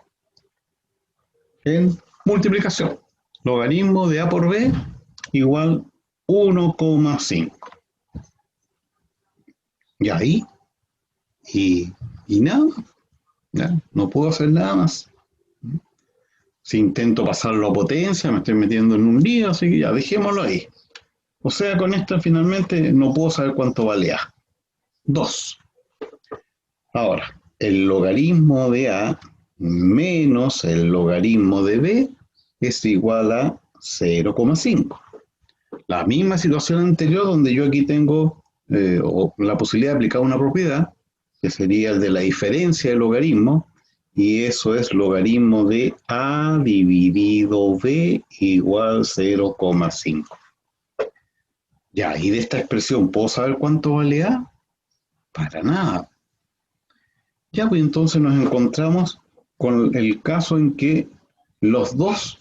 en multiplicación. Logaritmo de A por B igual 1,5. Y ahí, y nada, ¿ya? No puedo hacer nada más. Si intento pasarlo a potencia, me estoy metiendo en un lío, así que ya, dejémoslo ahí. O sea, con esto finalmente no puedo saber cuánto vale A. 2. Ahora, el logaritmo de A menos el logaritmo de B es igual a 0,5. La misma situación anterior donde yo aquí tengo la posibilidad de aplicar una propiedad, que sería el de la diferencia del logaritmo, y eso es logaritmo de A dividido B igual 0,5. Ya, y de esta expresión, ¿puedo saber cuánto vale A? Para nada. Ya, pues entonces nos encontramos con el caso en que los dos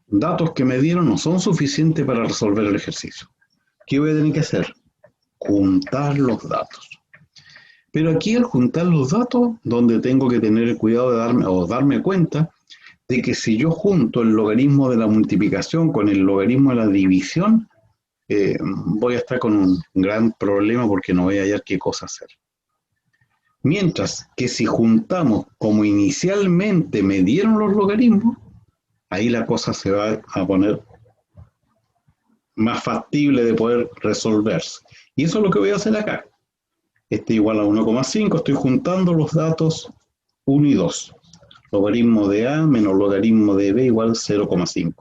datos que me dieron no son suficientes para resolver el ejercicio. ¿Qué voy a tener que hacer? Juntar los datos. Pero aquí al juntar los datos, donde tengo que tener el cuidado de darme cuenta de que si yo junto el logaritmo de la multiplicación con el logaritmo de la división, voy a estar con un gran problema porque no voy a hallar qué cosa hacer. Mientras que si juntamos como inicialmente me dieron los logaritmos, ahí la cosa se va a poner más factible de poder resolverse. Y eso es lo que voy a hacer acá. Este igual a 1,5, estoy juntando los datos 1 y 2. Logaritmo de A menos logaritmo de B igual 0,5.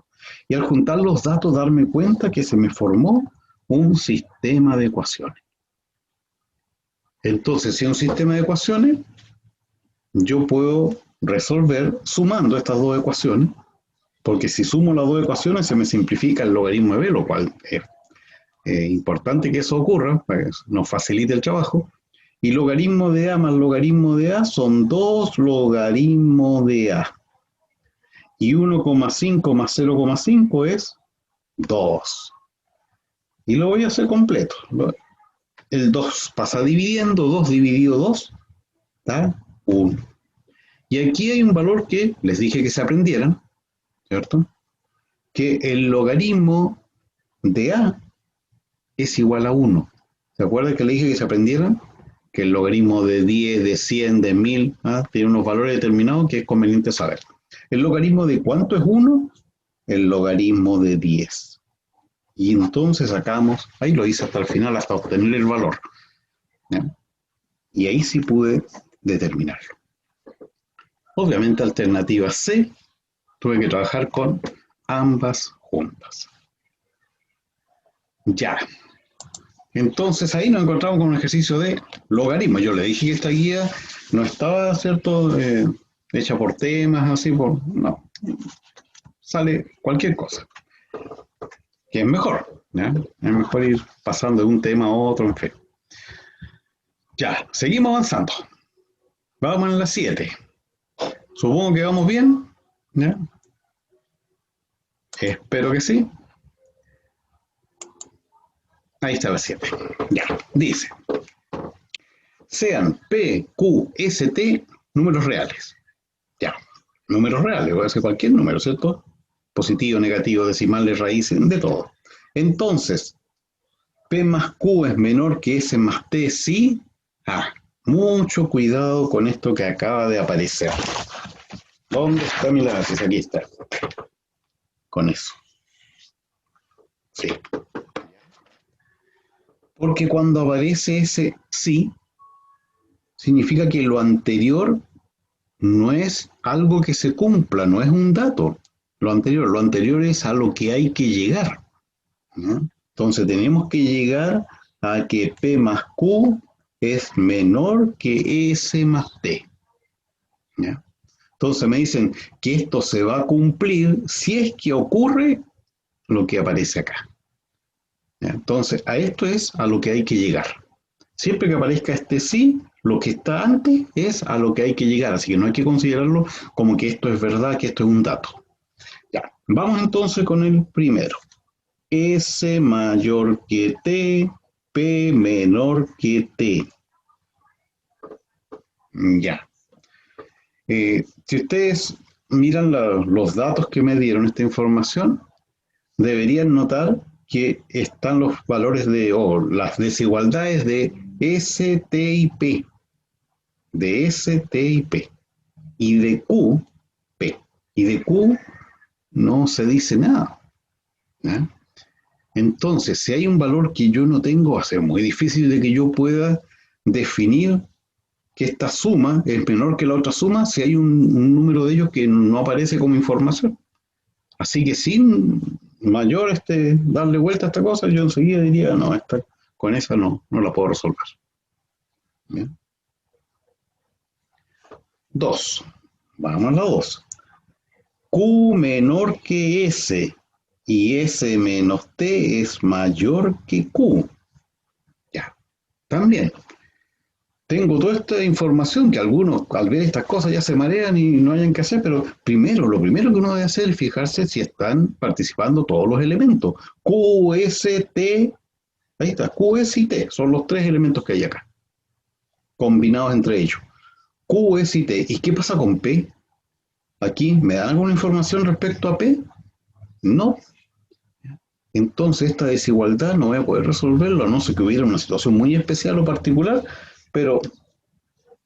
Y al juntar los datos darme cuenta que se me formó un sistema de ecuaciones. Entonces, si es un sistema de ecuaciones, yo puedo resolver sumando estas dos ecuaciones, porque si sumo las dos ecuaciones se me simplifica el logaritmo de B, lo cual es importante que eso ocurra, para que nos facilite el trabajo. Y logaritmo de A más logaritmo de A son 2 logaritmos de A. Y 1,5 más 0,5 es 2. Y lo voy a hacer completo. El 2 pasa dividiendo, 2 dividido 2 da 1. Y aquí hay un valor que les dije que se aprendieran, ¿cierto? Que el logaritmo de A es igual a 1. ¿Se acuerdan que le dije que se aprendieran? Que el logaritmo de 10, de 100, de 1000, tiene unos valores determinados que es conveniente saber. ¿El logaritmo de cuánto es 1? El logaritmo de 10. Y entonces sacamos, ahí lo hice hasta el final, hasta obtener el valor. ¿Ya? Y ahí sí pude determinarlo. Obviamente, alternativa C, tuve que trabajar con ambas juntas. Ya. Entonces ahí nos encontramos con un ejercicio de logaritmo. Yo le dije que esta guía no estaba, ¿cierto?, hecha por temas, así por... No. Sale cualquier cosa. Que es mejor, ¿ya? Es mejor ir pasando de un tema a otro, en fin. Ya, seguimos avanzando. Vamos en la 7. Supongo que vamos bien, ¿ya? Espero que sí. Ahí está la 7. Ya, dice. Sean P, Q, S, T números reales. Ya, números reales, voy a hacer cualquier número, ¿cierto? Positivo, negativo, decimales, raíces, de todo. Entonces, P más Q es menor que S más T, ¿sí? Mucho cuidado con esto que acaba de aparecer. ¿Dónde está mi lápiz? Aquí está. Con eso. Sí. Porque cuando aparece ese sí, significa que lo anterior no es algo que se cumpla, no es un dato. Lo anterior es a lo que hay que llegar, ¿no? Entonces tenemos que llegar a que P más Q es menor que S más T, ¿ya? Entonces me dicen que esto se va a cumplir si es que ocurre lo que aparece acá, ¿ya? Entonces a esto es a lo que hay que llegar. Siempre que aparezca este sí, lo que está antes es a lo que hay que llegar, así que no hay que considerarlo como que esto es verdad, que esto es un dato. Ya, vamos entonces con el primero. S mayor que T, P menor que T. Ya. Si ustedes miran los datos que me dieron esta información, deberían notar que están los valores o las desigualdades de S, T y P. De S, T y P. Y de Q, P. Y de Q no se dice nada. ¿Ya? Entonces, si hay un valor que yo no tengo, va a ser muy difícil de que yo pueda definir que esta suma es menor que la otra suma si hay un número de ellos que no aparece como información. Así que sin mayor darle vuelta a esta cosa, yo enseguida diría, no, con esa no la puedo resolver. ¿Bien? 2. Vamos a la 2. Q menor que S y S menos T es mayor que Q. Ya, también. Tengo toda esta información que algunos al ver estas cosas ya se marean y no hayan que hacer, pero lo primero que uno debe hacer es fijarse si están participando todos los elementos. Q, S, T, ahí está, Q, S y T, son los tres elementos que hay acá, combinados entre ellos. Q, S y T. ¿Y qué pasa con P? Aquí, ¿me dan alguna información respecto a P? No. Entonces esta desigualdad no voy a poder resolverlo, a no ser que hubiera una situación muy especial o particular, pero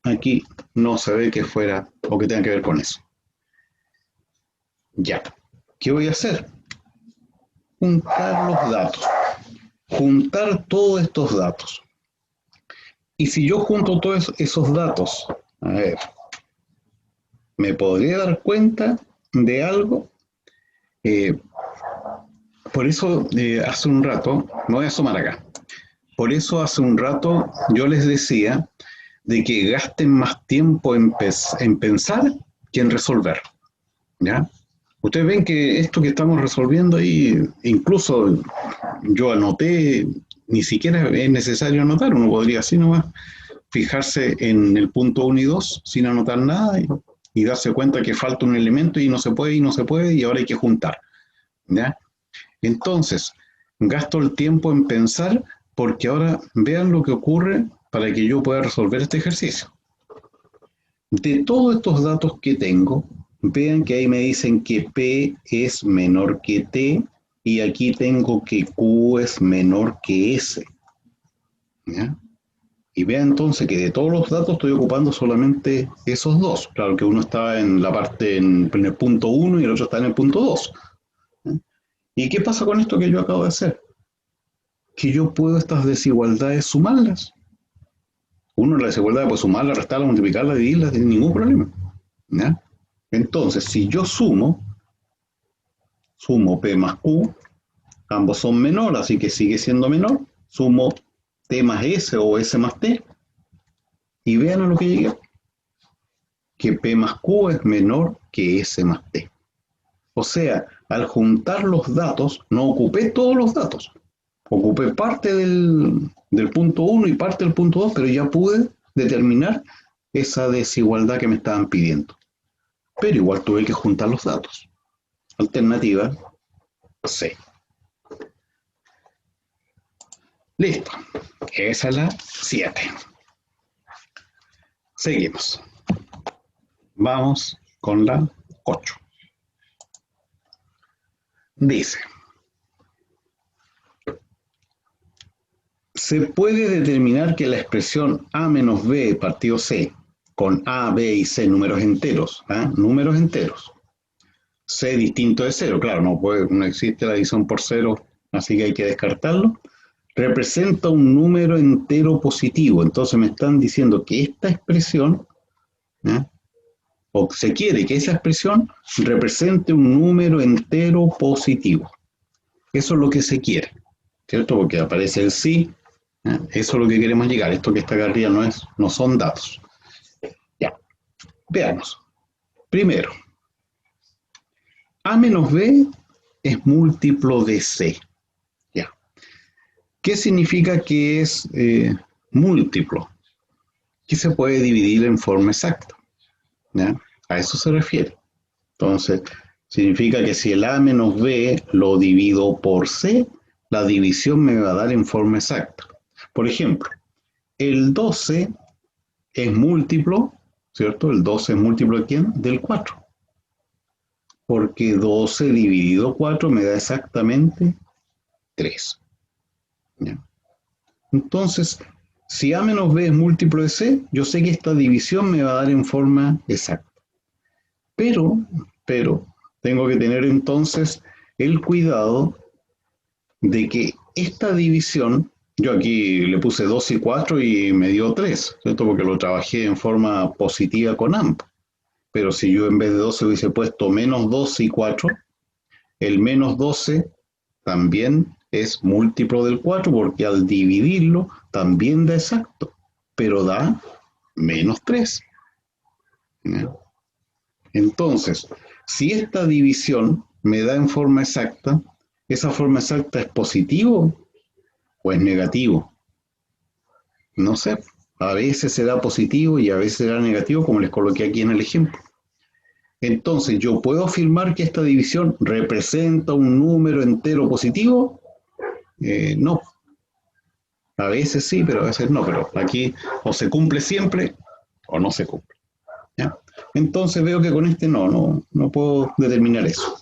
aquí no se ve que fuera o que tenga que ver con eso. Ya. ¿Qué voy a hacer? Juntar los datos. Juntar todos estos datos. Y si yo junto todos esos datos, a ver, me podría dar cuenta de algo. Por eso hace un rato, me voy a asomar acá. Por eso hace un rato yo les decía de que gasten más tiempo en pensar que en resolver. ¿Ya? Ustedes ven que esto que estamos resolviendo ahí, incluso yo anoté, ni siquiera es necesario anotar, uno podría así nomás fijarse en el punto 1 y 2 sin anotar nada y darse cuenta que falta un elemento y no se puede y ahora hay que juntar. ¿Ya? Entonces, gasto el tiempo en pensar porque ahora vean lo que ocurre para que yo pueda resolver este ejercicio. De todos estos datos que tengo, vean que ahí me dicen que P es menor que T y aquí tengo que Q es menor que S. ¿Ya? Y vean entonces que de todos los datos estoy ocupando solamente esos dos. Claro que uno está en la parte en el punto 1 y el otro está en el punto 2. ¿Ya? ¿Y qué pasa con esto que yo acabo de hacer? Que yo puedo estas desigualdades sumarlas. Uno la desigualdad puede sumarla, restarla, multiplicarla, dividirla sin ningún problema. ¿Ya? Entonces, si yo sumo P más Q, ambos son menor, así que sigue siendo menor, sumo T más S o S más T, y vean a lo que llegué, que P más Q es menor que S más T. O sea, al juntar los datos, no ocupé todos los datos, ocupé parte del punto 1 y parte del punto 2, pero ya pude determinar esa desigualdad que me estaban pidiendo. Pero igual tuve que juntar los datos. Alternativa C. Listo. Esa es la 7. Seguimos. Vamos con la 8. Dice, se puede determinar que la expresión A menos B partido C, con A, B y C números enteros, números enteros, C distinto de 0, claro, no existe la división por 0, así que hay que descartarlo, representa un número entero positivo. Entonces me están diciendo que esta expresión, o se quiere que esa expresión represente un número entero positivo. Eso es lo que se quiere, ¿cierto? Porque aparece el sí, eso es lo que queremos llegar. Esto que está acá arriba no son datos. Ya, veamos. Primero, A menos B es múltiplo de C. Ya. ¿Qué significa que es múltiplo? Que se puede dividir en forma exacta. ¿Ya? A eso se refiere. Entonces, significa que si el A menos B lo divido por C, la división me va a dar en forma exacta. Por ejemplo, el 12 es múltiplo, ¿cierto? El 12 es múltiplo de ¿quién? Del 4. Porque 12 dividido 4 me da exactamente 3. ¿Ya? Entonces, si A menos B es múltiplo de C, yo sé que esta división me va a dar en forma exacta. Pero, tengo que tener entonces el cuidado de que esta división, yo aquí le puse 2 y 4 y me dio 3, ¿cierto? Porque lo trabajé en forma positiva con AMP. Pero si yo en vez de 12 hubiese puesto menos 2 y 4, el menos 12 también es múltiplo del 4 porque al dividirlo también da exacto, pero da menos 3. ¿Ya? Entonces, si esta división me da en forma exacta, ¿esa forma exacta es positivo o es negativo? No sé, a veces será positivo y a veces será negativo, como les coloqué aquí en el ejemplo. Entonces, ¿yo puedo afirmar que esta división representa un número entero positivo? No, a veces sí, pero a veces no, pero aquí o se cumple siempre o no se cumple. ¿Ya? Entonces veo que con este no puedo determinar eso.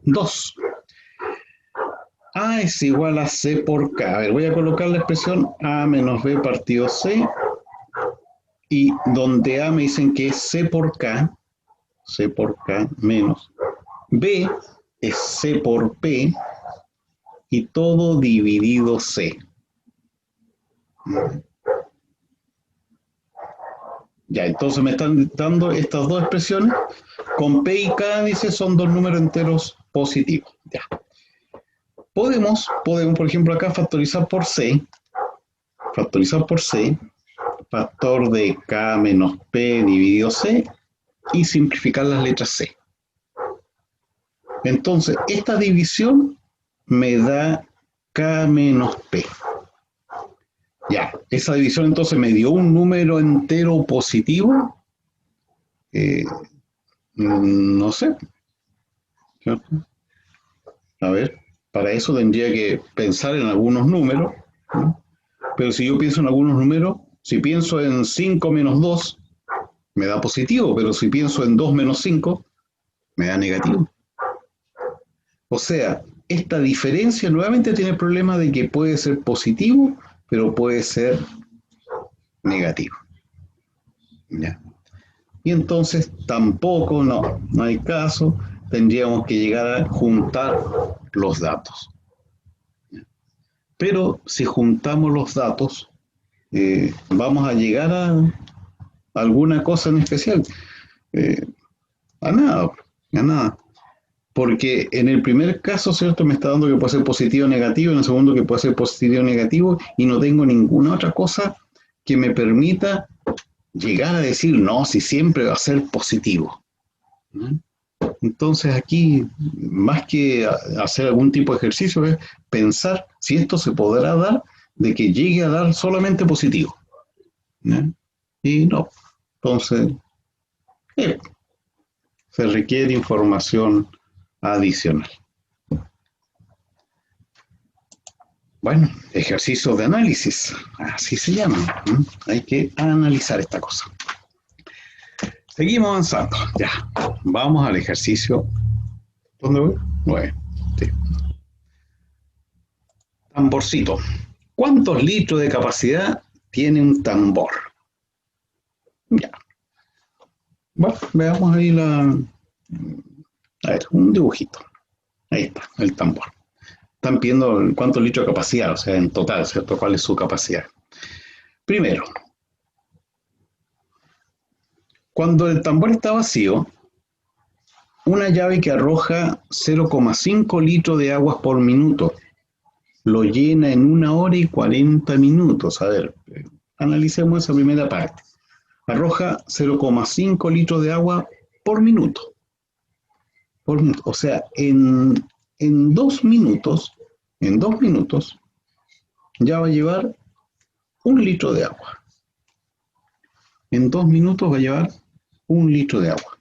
2. A es igual a C por K. A ver, voy a colocar la expresión A menos B partido C, y donde A me dicen que es C por K menos B es C por P, y todo dividido C. Ya, entonces me están dando estas dos expresiones. Con P y K, dice, son dos números enteros positivos. Ya. Podemos, por ejemplo, acá factorizar por C, factor de K menos P dividido C, y simplificar las letras C. Entonces, esta división me da K menos P. Ya, esa división entonces me dio un número entero positivo. Eh, no sé. A ver, para eso tendría que pensar en algunos números, ¿no? Pero si yo pienso en algunos números, si pienso en 5 menos 2, me da positivo, pero si pienso en 2 menos 5, me da negativo. O sea, esta diferencia nuevamente tiene el problema de que puede ser positivo, pero puede ser negativo. ¿Ya? Y entonces tampoco, no hay caso, tendríamos que llegar a juntar los datos. Pero si juntamos los datos, vamos a llegar a alguna cosa en especial. Eh, a nada, a nada. Porque en el primer caso, ¿cierto? Me está dando que puede ser positivo o negativo, en el segundo que puede ser positivo o negativo, y no tengo ninguna otra cosa que me permita llegar a decir, no, si siempre va a ser positivo. ¿No? Entonces aquí, más que hacer algún tipo de ejercicio, es pensar si esto se podrá dar de que llegue a dar solamente positivo. ¿No? Y no. Entonces, eh, se requiere información adicional. Bueno, ejercicios de análisis, así se llaman. Hay que analizar esta cosa. Seguimos avanzando. Ya, vamos al ejercicio. ¿Dónde voy? 9. Sí. Tamborcito. ¿Cuántos litros de capacidad tiene un tambor? Ya. Bueno, veamos ahí a ver, un dibujito. Ahí está, el tambor. Están pidiendo cuántos litros de capacidad, o sea, en total, ¿cierto? ¿Cuál es su capacidad? Primero, cuando el tambor está vacío, una llave que arroja 0,5 litros de agua por minuto lo llena en 1 hora y 40 minutos. A ver, analicemos esa primera parte. Arroja 0,5 litros de agua por minuto. O sea, en 2 minutos, ya va a llevar 1 litro de agua. En 2 minutos va a llevar 1 litro de agua.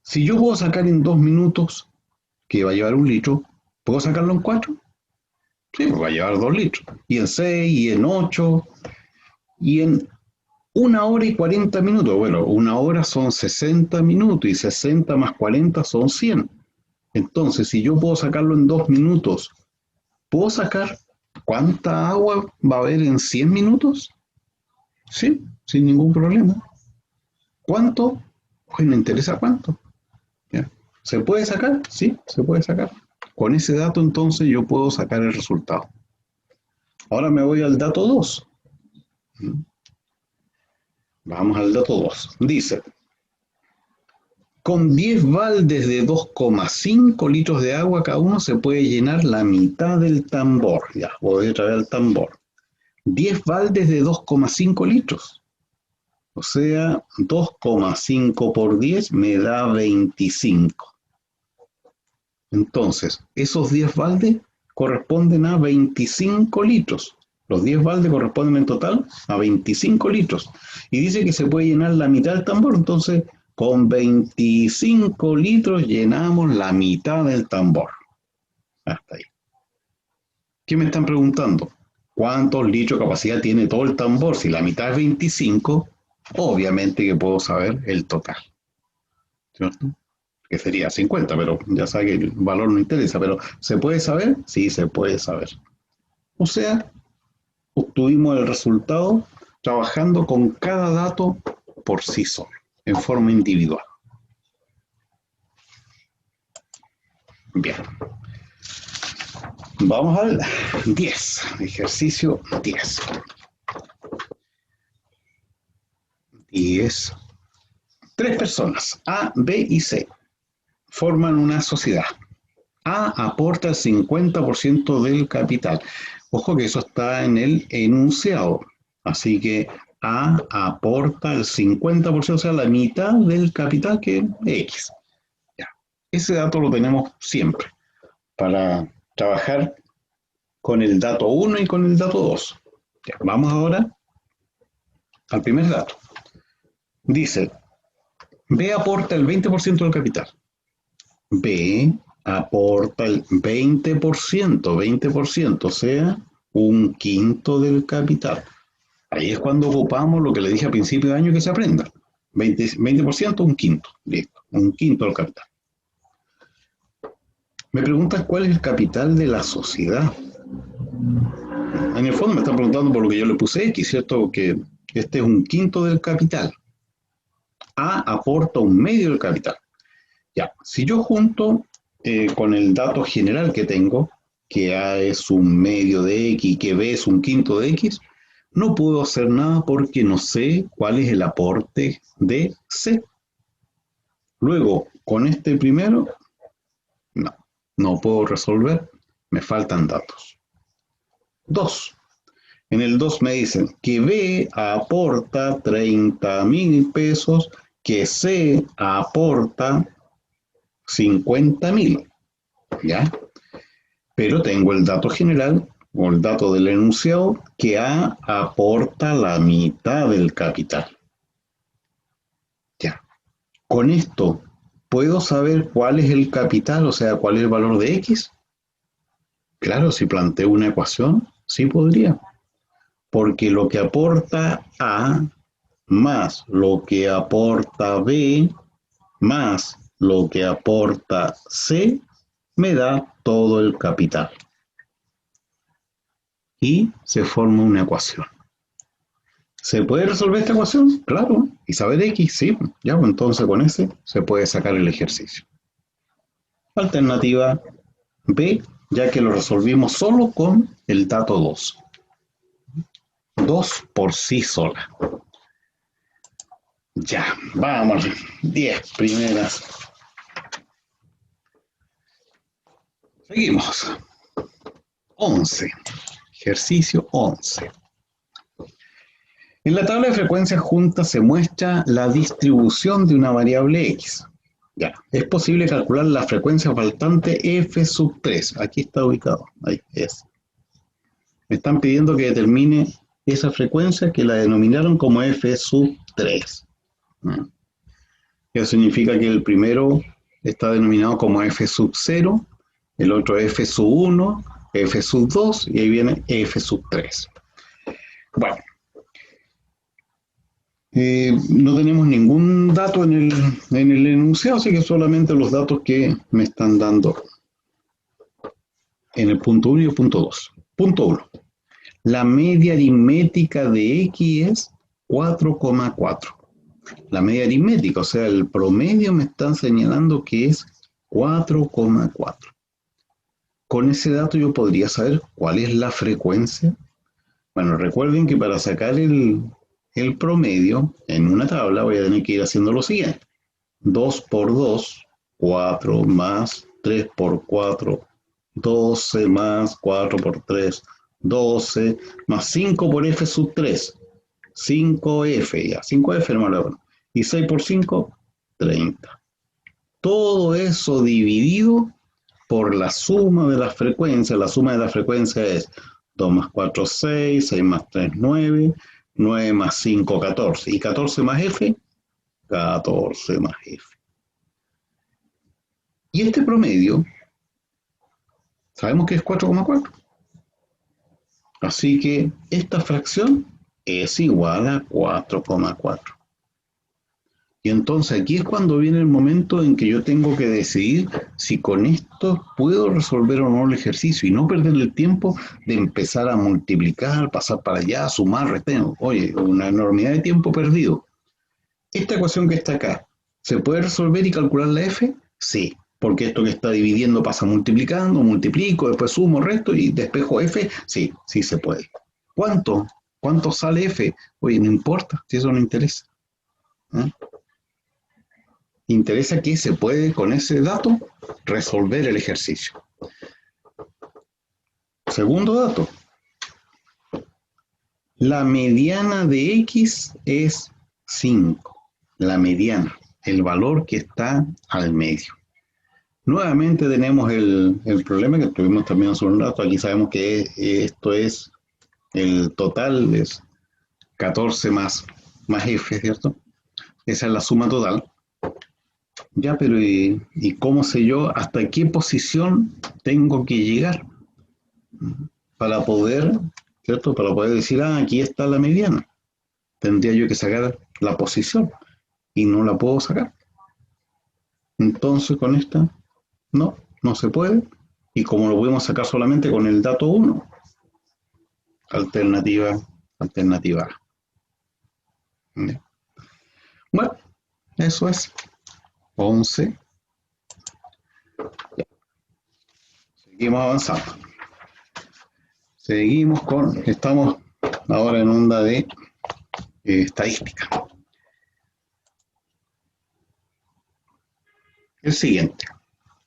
Si yo puedo sacar en 2 minutos, que va a llevar 1 litro, ¿puedo sacarlo en 4? Sí, pues va a llevar 2 litros. Y en 6, y en 8, y en 1 hora y 40 minutos. Bueno, 1 hora son 60 minutos y 60 más 40 son 100. Entonces, si yo puedo sacarlo en 2 minutos, ¿puedo sacar cuánta agua va a haber en 100 minutos? Sí, sin ningún problema. ¿Cuánto? Pues me interesa cuánto. ¿Ya? ¿Se puede sacar? Sí, se puede sacar. Con ese dato entonces yo puedo sacar el resultado. Ahora me voy al dato 2. Vamos al dato 2. Dice, con 10 baldes de 2,5 litros de agua cada uno se puede llenar la mitad del tambor. Ya, voy a traer al tambor. 10 baldes de 2,5 litros. O sea, 2,5 por 10 me da 25. Entonces, esos 10 baldes corresponden a 25 litros. Los 10 baldes corresponden en total a 25 litros. Y dice que se puede llenar la mitad del tambor. Entonces, con 25 litros llenamos la mitad del tambor. Hasta ahí. ¿Qué me están preguntando? ¿Cuántos litros de capacidad tiene todo el tambor? Si la mitad es 25, obviamente que puedo saber el total. ¿Cierto? Que sería 50, pero ya sabe que el valor no interesa. Pero ¿se puede saber? Sí, se puede saber. O sea, obtuvimos el resultado trabajando con cada dato por sí solo, en forma individual. Bien. Vamos al 10, ejercicio 10. 10. 3 personas, A, B y C, forman una sociedad. A aporta el 50% del capital. Ojo que eso está en el enunciado. Así que A aporta el 50%, o sea, la mitad del capital que es X. Ya. Ese dato lo tenemos siempre para trabajar con el dato 1 y con el dato 2. Ya, vamos ahora al primer dato. Dice, B aporta el 20% del capital. B aporta el 20%, o sea, 1/5 del capital. Ahí es cuando ocupamos lo que le dije a principio de año que se aprenda. 20%, 1/5. Listo, 1/5 del capital. Me preguntan cuál es el capital de la sociedad. En el fondo me están preguntando por lo que yo le puse X, ¿cierto? Que este es 1/5 del capital. A aporta 1/2 del capital. Ya, si yo junto con el dato general que tengo, que A es 1/2 de X y que B es 1/5 de X, no puedo hacer nada porque no sé cuál es el aporte de C. Luego, con este primero, no puedo resolver, me faltan datos. 2. En el 2 me dicen que B aporta 30.000 pesos, que C aporta 50.000, ¿ya? Pero tengo el dato general o el dato del enunciado que A aporta la mitad del capital. Ya. Con esto, ¿puedo saber cuál es el capital, o sea, cuál es el valor de X? Claro, si planteo una ecuación, sí podría. Porque lo que aporta A más lo que aporta B más lo que aporta C me da todo el capital. Y se forma una ecuación. ¿Se puede resolver esta ecuación? Claro. ¿Y saber X? Sí. Ya, pues entonces con ese se puede sacar el ejercicio. Alternativa B, ya que lo resolvimos solo con el dato 2. 2 por sí sola. Ya, vamos. 10 primeras. Seguimos. 11. Ejercicio 11. En la tabla de frecuencias juntas se muestra la distribución de una variable X. Ya, es posible calcular la frecuencia faltante f sub 3. Aquí está ubicado. Ahí es. Me están pidiendo que determine esa frecuencia que la denominaron como f sub 3. Eso significa que el primero está denominado como f sub 0, el otro f sub 1, f sub 2 y ahí viene f sub 3. Bueno, no tenemos ningún dato en el enunciado, así que solamente los datos que me están dando en el punto 1 y el punto 2. Punto 1. La media aritmética de x es 4,4. La media aritmética, o sea, el promedio me están señalando que es 4,4. Con ese dato yo podría saber cuál es la frecuencia. Bueno, recuerden que para sacar el promedio en una tabla voy a tener que ir haciendo lo siguiente. 2 por 2, 4 más 3 por 4, 12 más 4 por 3, 12 más 5 por f sub 3, 5f, ya, 5f hermano, y 6 por 5, 30. Todo eso dividido por la suma de las frecuencias. La suma de la frecuencia es 2 más 4, 6, 6 más 3, 9, 9 más 5, 14. ¿Y 14 más f? 14 más f. Y este promedio, sabemos que es 4,4. Así que esta fracción es igual a 4,4. Y entonces aquí es cuando viene el momento en que yo tengo que decidir si con esto puedo resolver o no el ejercicio y no perder el tiempo de empezar a multiplicar, pasar para allá, sumar, restar. Oye, una enormidad de tiempo perdido. Esta ecuación que está acá, ¿se puede resolver y calcular la f? Sí, porque esto que está dividiendo pasa multiplicando, multiplico, después sumo, resto y despejo f. Sí, sí se puede. ¿Cuánto? ¿Cuánto sale f? Oye, no importa, si eso no interesa. ¿Eh? Interesa que se puede con ese dato resolver el ejercicio. Segundo dato. La mediana de x es 5. La mediana, el valor que está al medio. Nuevamente tenemos el problema que tuvimos también hace un rato. Aquí sabemos que esto es el total, es 14 más f, ¿cierto? Esa es la suma total. Ya, pero ¿y cómo sé yo hasta qué posición tengo que llegar para poder, ¿cierto? Para poder decir, aquí está la mediana. Tendría yo que sacar la posición y no la puedo sacar. Entonces con esta, no se puede. Y como lo podemos sacar solamente con el dato 1, alternativa A. ¿Ya? Bueno, eso es 11. Seguimos avanzando. Estamos ahora en onda de estadística. El siguiente.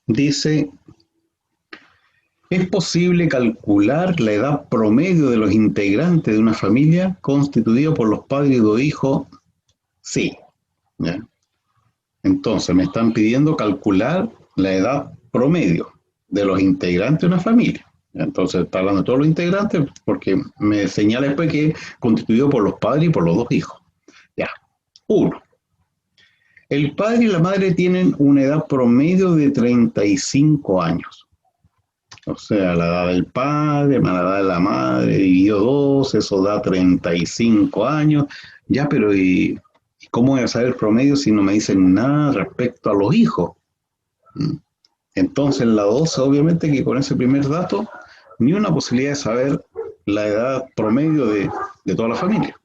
Dice, ¿es posible calcular la edad promedio de los integrantes de una familia constituida por los padres y dos hijos? Sí. ¿Ya? Entonces me están pidiendo calcular la edad promedio de los integrantes de una familia. Entonces está hablando de todos los integrantes porque me señala después que es constituido por los padres y por los dos hijos. Ya. 1. El padre y la madre tienen una edad promedio de 35 años. O sea, la edad del padre más la edad de la madre dividido 2, eso da 35 años. Ya, pero ¿y cómo voy a saber el promedio si no me dicen nada respecto a los hijos? Entonces, en la 12, obviamente que con ese primer dato, ni una posibilidad de saber la edad promedio de toda la familia.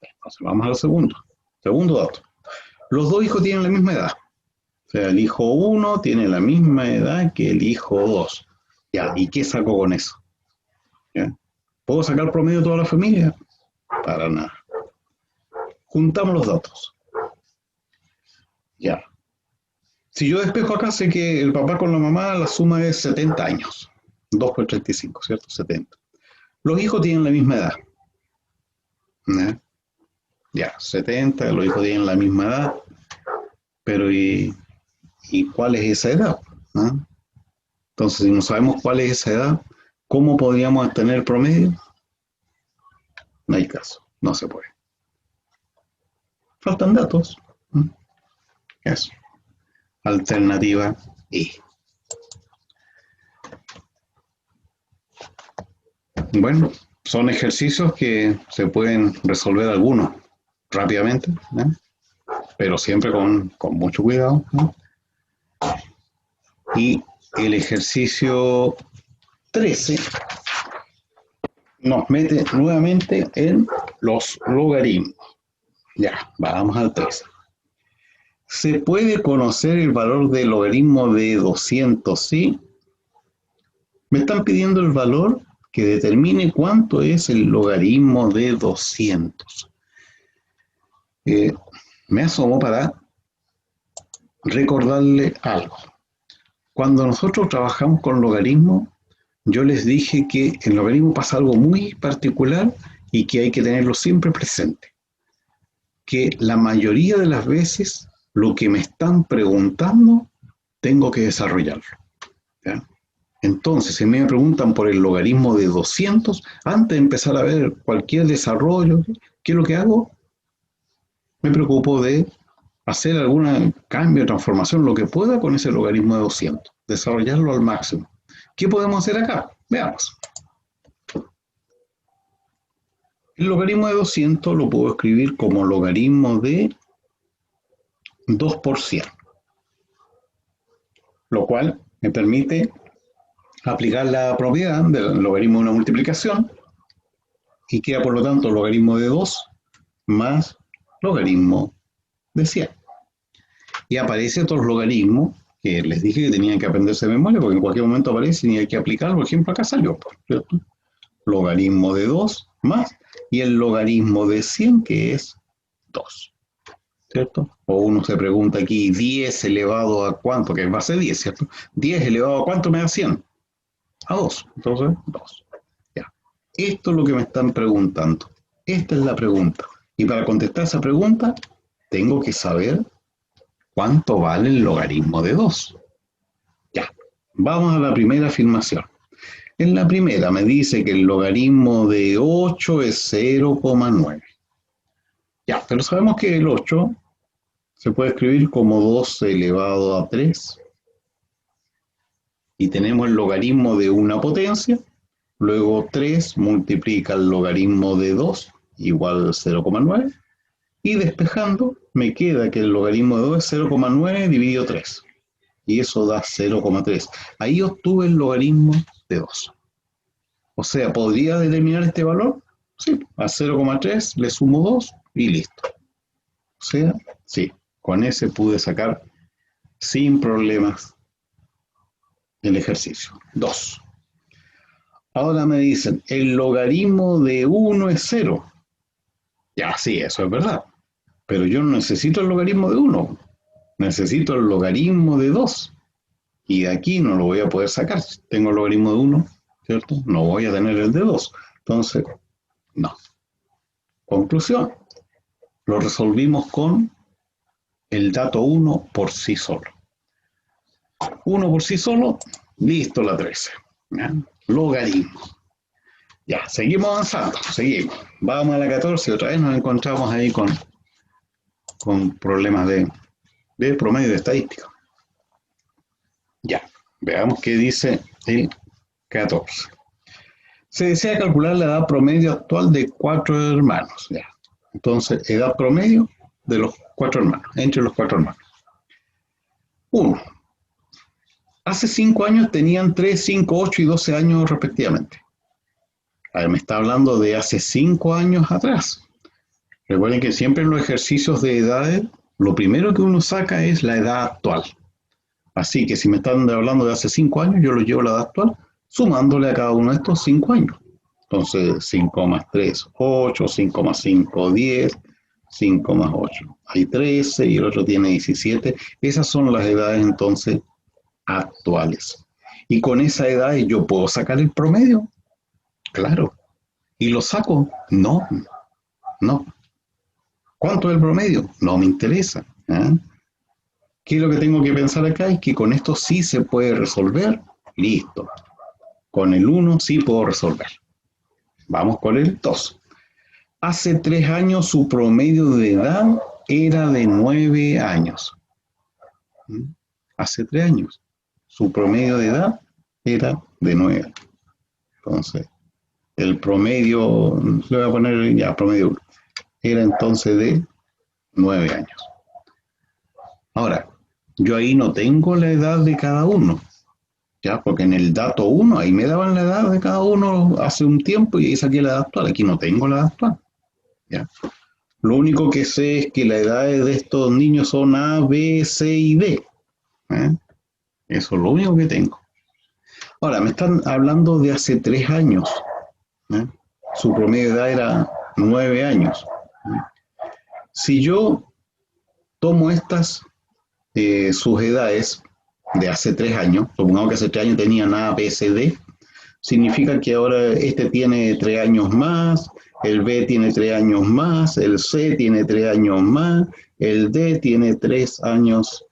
Entonces, vamos al segundo. Segundo dato. Los dos hijos tienen la misma edad. O sea, el hijo 1 tiene la misma edad que el hijo 2. Ya, ¿y qué saco con eso? ¿Ya? ¿Puedo sacar promedio de toda la familia? Para nada. Juntamos los datos. Ya. Si yo despejo acá, sé que el papá con la mamá, la suma es 70 años. 2 por 35, ¿cierto? 70. Los hijos tienen la misma edad. ¿Ya? Ya, 70, los hijos tienen la misma edad. Pero ¿y cuál es esa edad? ¿No? Entonces, si no sabemos cuál es esa edad, ¿cómo podríamos tener el promedio? No hay caso, no se puede. Faltan datos. Eso. Alternativa E. Bueno, son ejercicios que se pueden resolver algunos rápidamente, ¿no? Pero siempre con mucho cuidado, ¿no? Y el ejercicio 13 nos mete nuevamente en los logaritmos. Ya, vamos al 13. ¿Se puede conocer el valor del logaritmo de 200? ¿Sí? Me están pidiendo el valor que determine cuánto es el logaritmo de 200. Me asomo para recordarle algo. Cuando nosotros trabajamos con logaritmos, yo les dije que en logaritmo pasa algo muy particular y que hay que tenerlo siempre presente. Que la mayoría de las veces lo que me están preguntando tengo que desarrollarlo, ¿ya? Entonces, si me preguntan por el logaritmo de 200, antes de empezar a ver cualquier desarrollo, ¿qué es lo que hago? Me preocupo de hacer algún cambio, transformación, lo que pueda con ese logaritmo de 200, desarrollarlo al máximo. ¿Qué podemos hacer acá? Veamos. El logaritmo de 200 lo puedo escribir como logaritmo de 2 por 100, lo cual me permite aplicar la propiedad del logaritmo de una multiplicación y queda por lo tanto logaritmo de 2 más logaritmo de 100. Y aparece otros logaritmos que les dije que tenían que aprenderse de memoria porque en cualquier momento aparecen y hay que aplicarlo. Por ejemplo, acá salió, ¿cierto? Logaritmo de 2 más y el logaritmo de 100 que es 2, ¿cierto? O uno se pregunta aquí, 10 elevado a cuánto, que es base 10, ¿cierto? 10 elevado a cuánto me da 100. A 2, entonces 2. Ya. Esto es lo que me están preguntando. Esta es la pregunta. Y para contestar esa pregunta, tengo que saber cuánto vale el logaritmo de 2. Ya, vamos a la primera afirmación. En la primera me dice que el logaritmo de 8 es 0,9. Ya, pero sabemos que el 8 se puede escribir como 2 elevado a 3. Y tenemos el logaritmo de una potencia. Luego 3 multiplica el logaritmo de 2, igual a 0,9. Y despejando, me queda que el logaritmo de 2 es 0,9 dividido 3. Y eso da 0,3. Ahí obtuve el logaritmo de 2. O sea, ¿podría determinar este valor? Sí, a 0,3 le sumo 2 y listo. O sea, sí, con ese pude sacar sin problemas el ejercicio. 2. Ahora me dicen, el logaritmo de 1 es 0. Ya, sí, eso es verdad. Pero yo no necesito el logaritmo de 1. Necesito el logaritmo de 2. Y de aquí no lo voy a poder sacar. Si tengo el logaritmo de 1, ¿cierto? No voy a tener el de 2. Entonces, no. Conclusión. Lo resolvimos con el dato 1 por sí solo. 1 por sí solo, listo la 13. ¿Ya? Logaritmo. Ya, seguimos avanzando, seguimos. Vamos a la 14 y otra vez nos encontramos ahí con problemas de promedio de estadística. Ya, veamos qué dice el 14. Se desea calcular la edad promedio actual de 4 hermanos. Ya. Entonces, edad promedio de los 4 hermanos, entre los 4 hermanos. 1. Hace 5 años tenían 3, 5, 8 y 12 años respectivamente. A ver, me está hablando de hace 5 años atrás. Recuerden que siempre en los ejercicios de edades, lo primero que uno saca es la edad actual. Así que si me están hablando de hace 5 años, yo lo llevo a la edad actual, sumándole a cada uno de estos 5 años. Entonces, 5 más 3, 8, 5 más 5, 10, 5 más 8. Hay 13 y el otro tiene 17. Esas son las edades entonces actuales. Y con esa edad yo puedo sacar el promedio. Claro. ¿Y lo saco? No, no. ¿Cuánto es el promedio? No me interesa. ¿Eh? ¿Qué es lo que tengo que pensar acá? Es que con esto sí se puede resolver. Listo. Con el 1 sí puedo resolver. Vamos con el 2. Hace 3 años su promedio de edad era de 9 años. Hace 3 años su promedio de edad era de 9. Entonces, el promedio, le voy a poner ya promedio 1, era entonces de 9 años. Ahora, yo ahí no tengo la edad de cada uno, ¿ya? Porque en el dato 1, ahí me daban la edad de cada uno hace un tiempo y ahí saqué la edad actual. Aquí no tengo la edad actual, ¿ya? Lo único que sé es que las edades de estos niños son A, B, C y D. ¿Eh? Eso es lo único que tengo. Ahora, me están hablando de hace 3 años. ¿Eh? Su promedio de edad era 9 años. Si yo tomo estas, sus edades de hace 3 años, supongamos que hace 3 años tenían A, B, C, D, significa que ahora este tiene 3 años más, el B tiene 3 años más, el C tiene 3 años más, el D tiene 3 años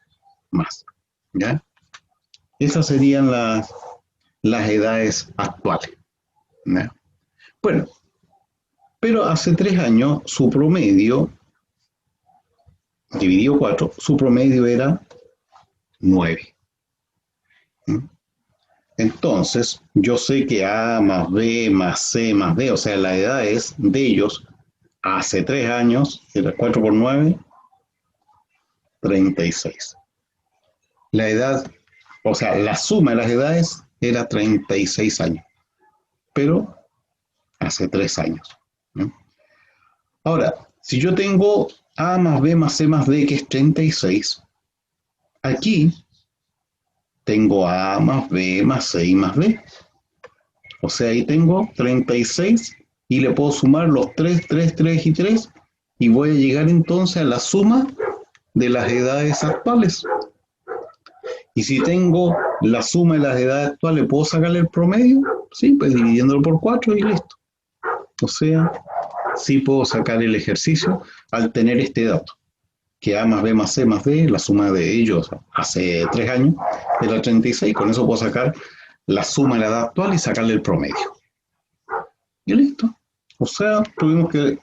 más. ¿Ya? Esas serían las edades actuales. ¿Ya? Bueno, pero hace 3 años su promedio, dividido 4, su promedio era 9. Entonces, yo sé que A más B más C más D, o sea, las edades de ellos hace 3 años, era 4 por 9, 36. La edad, o sea, la suma de las edades era 36 años, pero hace 3 años. ¿No? Ahora, si yo tengo A más B más C más D, que es 36, aquí tengo A más B más C y más D. O sea, ahí tengo 36 y le puedo sumar los 3, 3, 3 y 3 y voy a llegar entonces a la suma de las edades actuales. Y si tengo la suma de las edades actuales, ¿puedo sacarle el promedio? Sí, pues dividiéndolo por 4 y listo. O sea, sí puedo sacar el ejercicio al tener este dato, que A más B más C más D, la suma de ellos hace 3 años, era 36, con eso puedo sacar la suma de la edad actual y sacarle el promedio. Y listo. O sea, tuvimos que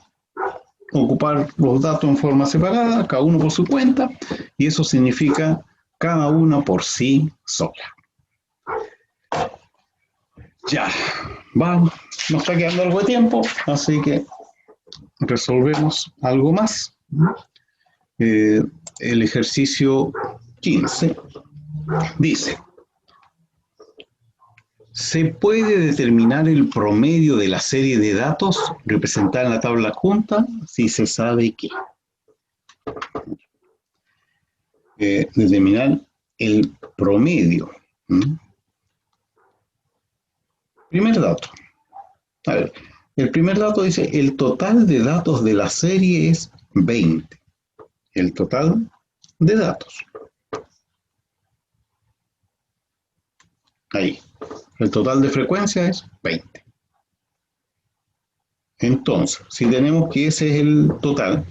ocupar los datos en forma separada, cada uno por su cuenta, y eso significa cada una por sí sola. Ya, vamos, nos está quedando algo de tiempo, así que resolvemos algo más. El ejercicio 15 dice: ¿se puede determinar el promedio de la serie de datos representada en la tabla adjunta si se sabe qué? Determinar el promedio. Primer dato. A ver, el primer dato dice: el total de datos de la serie es 20. El total de datos. Ahí. El total de frecuencia es 20. Entonces, si tenemos que ese es el total,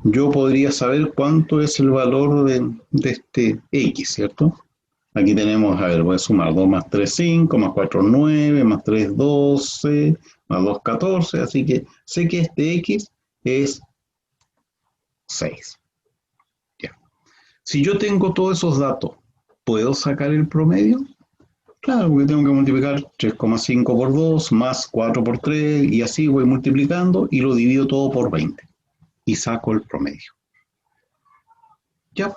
yo podría saber cuánto es el valor de este X, ¿cierto? Aquí tenemos, a ver, voy a sumar 2 más 3, 5, más 4, 9, más 3, 12, más 2, 14, así que sé que este X es 6. Ya. Si yo tengo todos esos datos, ¿puedo sacar el promedio? Claro, porque tengo que multiplicar 3,5 por 2 más 4 por 3 y así voy multiplicando y lo divido todo por 20 y saco el promedio. ¿Ya?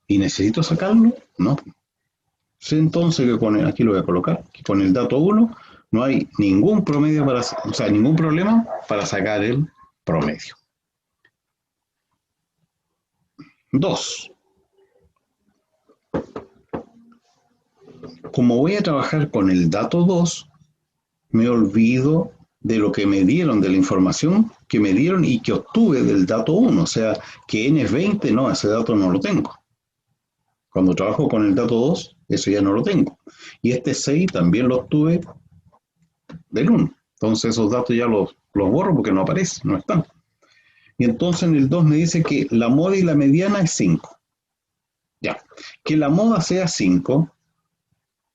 ¿Y necesito sacarlo? No. Sé entonces que con aquí lo voy a colocar, que con el dato 1 no hay ningún promedio para, o sea, ningún problema para sacar el promedio. 2. Como voy a trabajar con el dato 2, me olvido de lo que me dieron, de la información que me dieron y que obtuve del dato 1. O sea, que n es 20, no, ese dato no lo tengo. Cuando trabajo con el dato 2, eso ya no lo tengo. Y este 6 también lo obtuve del 1. Entonces esos datos ya los borro porque no aparecen, no están. Y entonces en el 2 me dice que la moda y la mediana es 5. Ya. Que la moda sea 5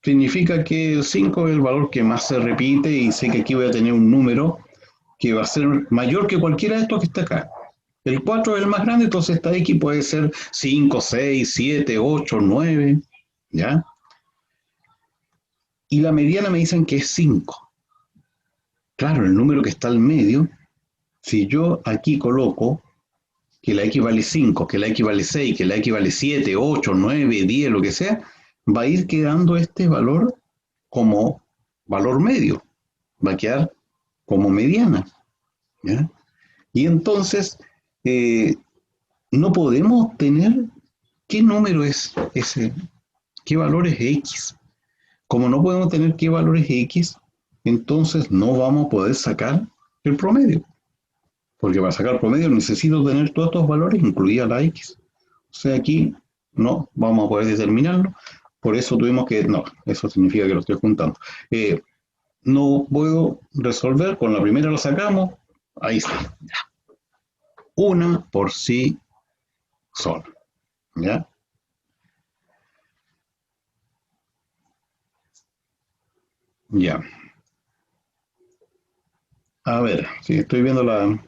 significa que el 5 es el valor que más se repite y sé que aquí voy a tener un número que va a ser mayor que cualquiera de estos que está acá. El 4 es el más grande, entonces esta X puede ser 5, 6, 7, 8, 9, ¿ya? Y la mediana me dicen que es 5. claro, el número que está al medio, si yo aquí coloco que la X vale 5, que la X vale 6, que la X vale 7, 8, 9, 10, lo que sea, va a ir quedando este valor como valor medio, va a quedar como mediana, ¿ya? Y entonces, eh, no podemos tener qué número es ese, qué valor es X. Como no podemos tener qué valor es X, entonces no vamos a poder sacar el promedio. Porque para sacar promedio necesito tener todos estos valores, incluida la X. O sea, aquí no vamos a poder determinarlo. Por eso tuvimos que, no, eso significa que lo estoy juntando. No puedo resolver, con la primera lo sacamos, ahí está. Una por sí sola. ¿Ya? Ya. A ver, si estoy viendo la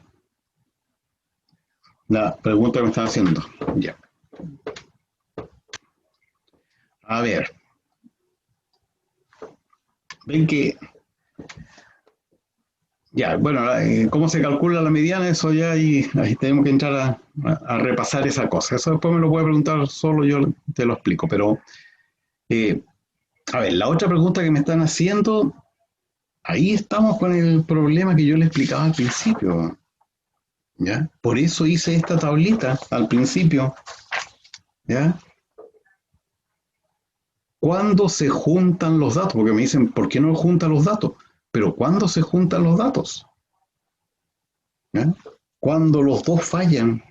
pregunta que me están haciendo. Ya. A ver, ven que, ya, bueno, cómo se calcula la mediana, eso ya ahí tenemos que entrar a repasar esa cosa. Eso después me lo puede preguntar solo, yo te lo explico. Pero, eh, a ver, la otra pregunta que me están haciendo, ahí estamos con el problema que yo le explicaba al principio. ¿Ya? Por eso hice esta tablita al principio. ¿Ya? ¿Cuándo se juntan los datos? Porque me dicen, ¿por qué no juntan los datos? Pero ¿cuándo se juntan los datos? ¿Ya? Cuando los dos fallan,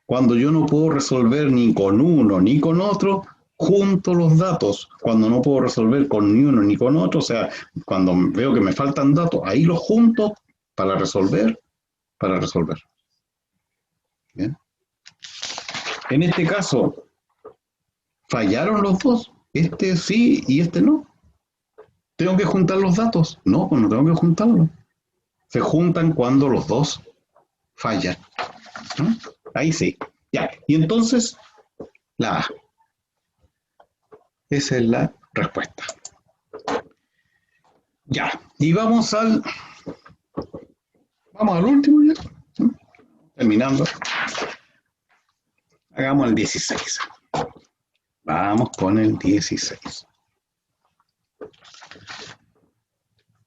cuando yo no puedo resolver ni con uno ni con otro, junto los datos. Cuando no puedo resolver con ni uno ni con otro, o sea, cuando veo que me faltan datos, ahí los junto para resolver, para resolver. ¿Ya? En este caso, fallaron los dos. Este sí y este no. ¿Tengo que juntar los datos? No, pues no tengo que juntarlos. Se juntan cuando los dos fallan. ¿No? Ahí sí. Ya. Y entonces, la A. Esa es la respuesta. Ya. Y vamos al último ya. ¿Sí? Terminando. Hagamos el 16. Vamos con el 16.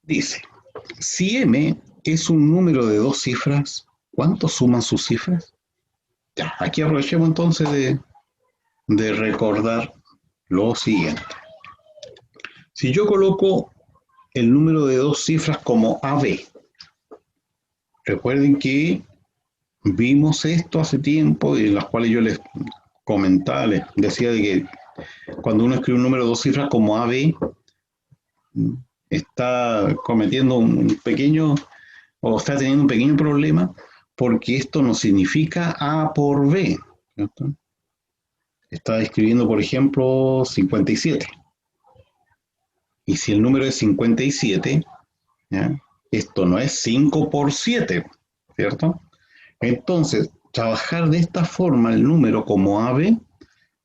Dice, si M es un número de dos cifras, ¿cuánto suman sus cifras? Ya, aquí aprovechemos entonces de recordar lo siguiente. Si yo coloco el número de dos cifras como AB, recuerden que vimos esto hace tiempo, en las cuales yo les comentaba, les decía de que cuando uno escribe un número de dos cifras como AB, está cometiendo un pequeño, o está teniendo un pequeño problema, porque esto no significa A por B, ¿cierto? Está escribiendo, por ejemplo, 57. Y si el número es 57, ¿ya? Esto no es 5 por 7, ¿cierto? Entonces, trabajar de esta forma el número como AB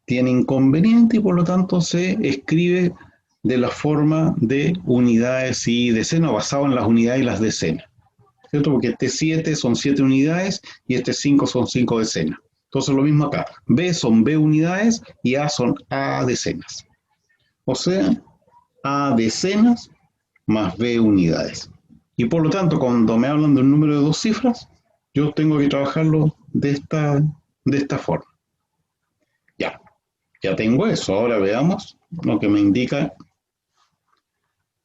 tiene inconveniente y por lo tanto se escribe de la forma de unidades y decenas, basado en las unidades y las decenas, ¿cierto? Porque este 7 son 7 unidades y este 5 son 5 decenas. Entonces lo mismo acá, B son B unidades y A son A decenas. O sea, A decenas más B unidades. Y por lo tanto, cuando me hablan de un número de dos cifras, yo tengo que trabajarlo de esta forma. Ya, ya tengo eso. Ahora veamos lo que me indica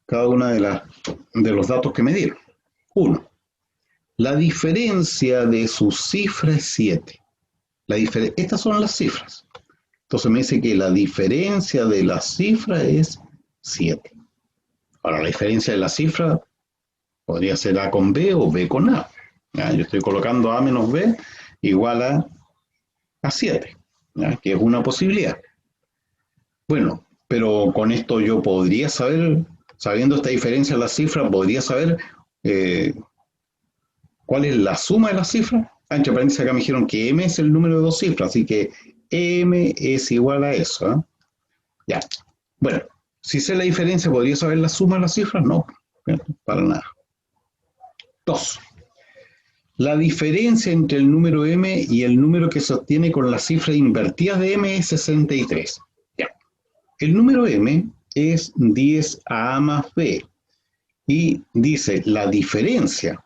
cada una de los datos que me dieron. 1. La diferencia de sus cifras es 7. Estas son las cifras. Entonces me dice que la diferencia de la cifra es 7. Ahora, la diferencia de la cifra podría ser A con B o B con A. ¿Ya? Yo estoy colocando A menos B igual a 7, ¿ya? Que es una posibilidad. Bueno, pero con esto yo podría saber, sabiendo esta diferencia de las cifras, podría saber cuál es la suma de las cifras. Entre paréntesis, acá me dijeron que M es el número de dos cifras, así que M es igual a eso. ¿Eh? Ya. Bueno, si sé la diferencia, ¿podría saber la suma de las cifras? No, para nada. 2. La diferencia entre el número m y el número que se obtiene con las cifras invertidas de m es 63. Ya. El número m es 10a más b. Y dice la diferencia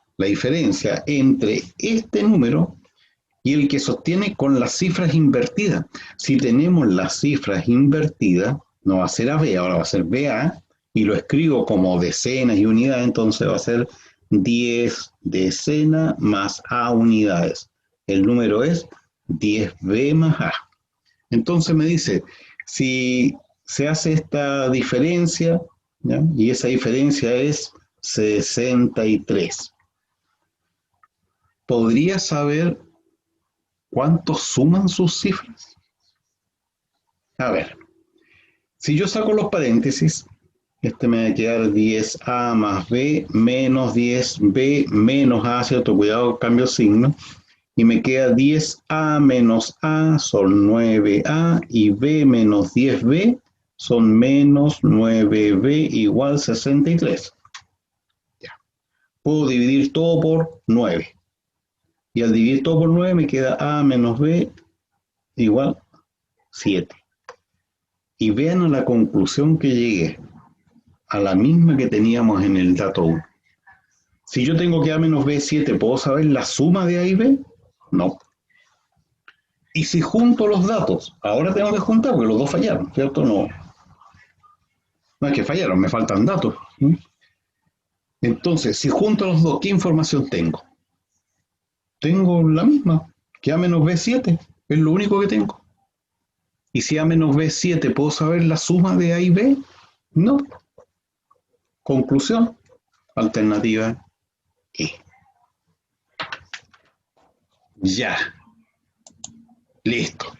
entre este número y el que se obtiene con las cifras invertidas. Si tenemos las cifras invertidas, no va a ser AB, ahora va a ser BA, y lo escribo como decenas y unidades, entonces va a ser 10 decenas más A unidades. El número es 10B más A. Entonces me dice, si se hace esta diferencia, ¿ya? Y esa diferencia es 63. ¿Podría saber cuántos suman sus cifras? A ver, si yo saco los paréntesis, este me va a quedar 10A más B menos 10B menos A, ¿cierto? Cuidado, cambio signo. Y me queda 10A menos A son 9A y B menos 10B son menos 9B igual 63. Ya. Puedo dividir todo por 9. Y al dividir todo por 9 me queda A menos B igual 7. Y vean a la conclusión que llegué, a la misma que teníamos en el dato 1. Si yo tengo que A menos B 7, ¿puedo saber la suma de A y B? No. Y si junto los datos, ahora tengo que juntar porque los dos fallaron, ¿cierto? No es que fallaron, me faltan datos. Entonces, si junto los dos, ¿qué información tengo? Tengo la misma, que A menos B 7, es lo único que tengo. Y si A menos B 7, ¿puedo saber la suma de A y B? No. Conclusión, alternativa E. Ya. Listo.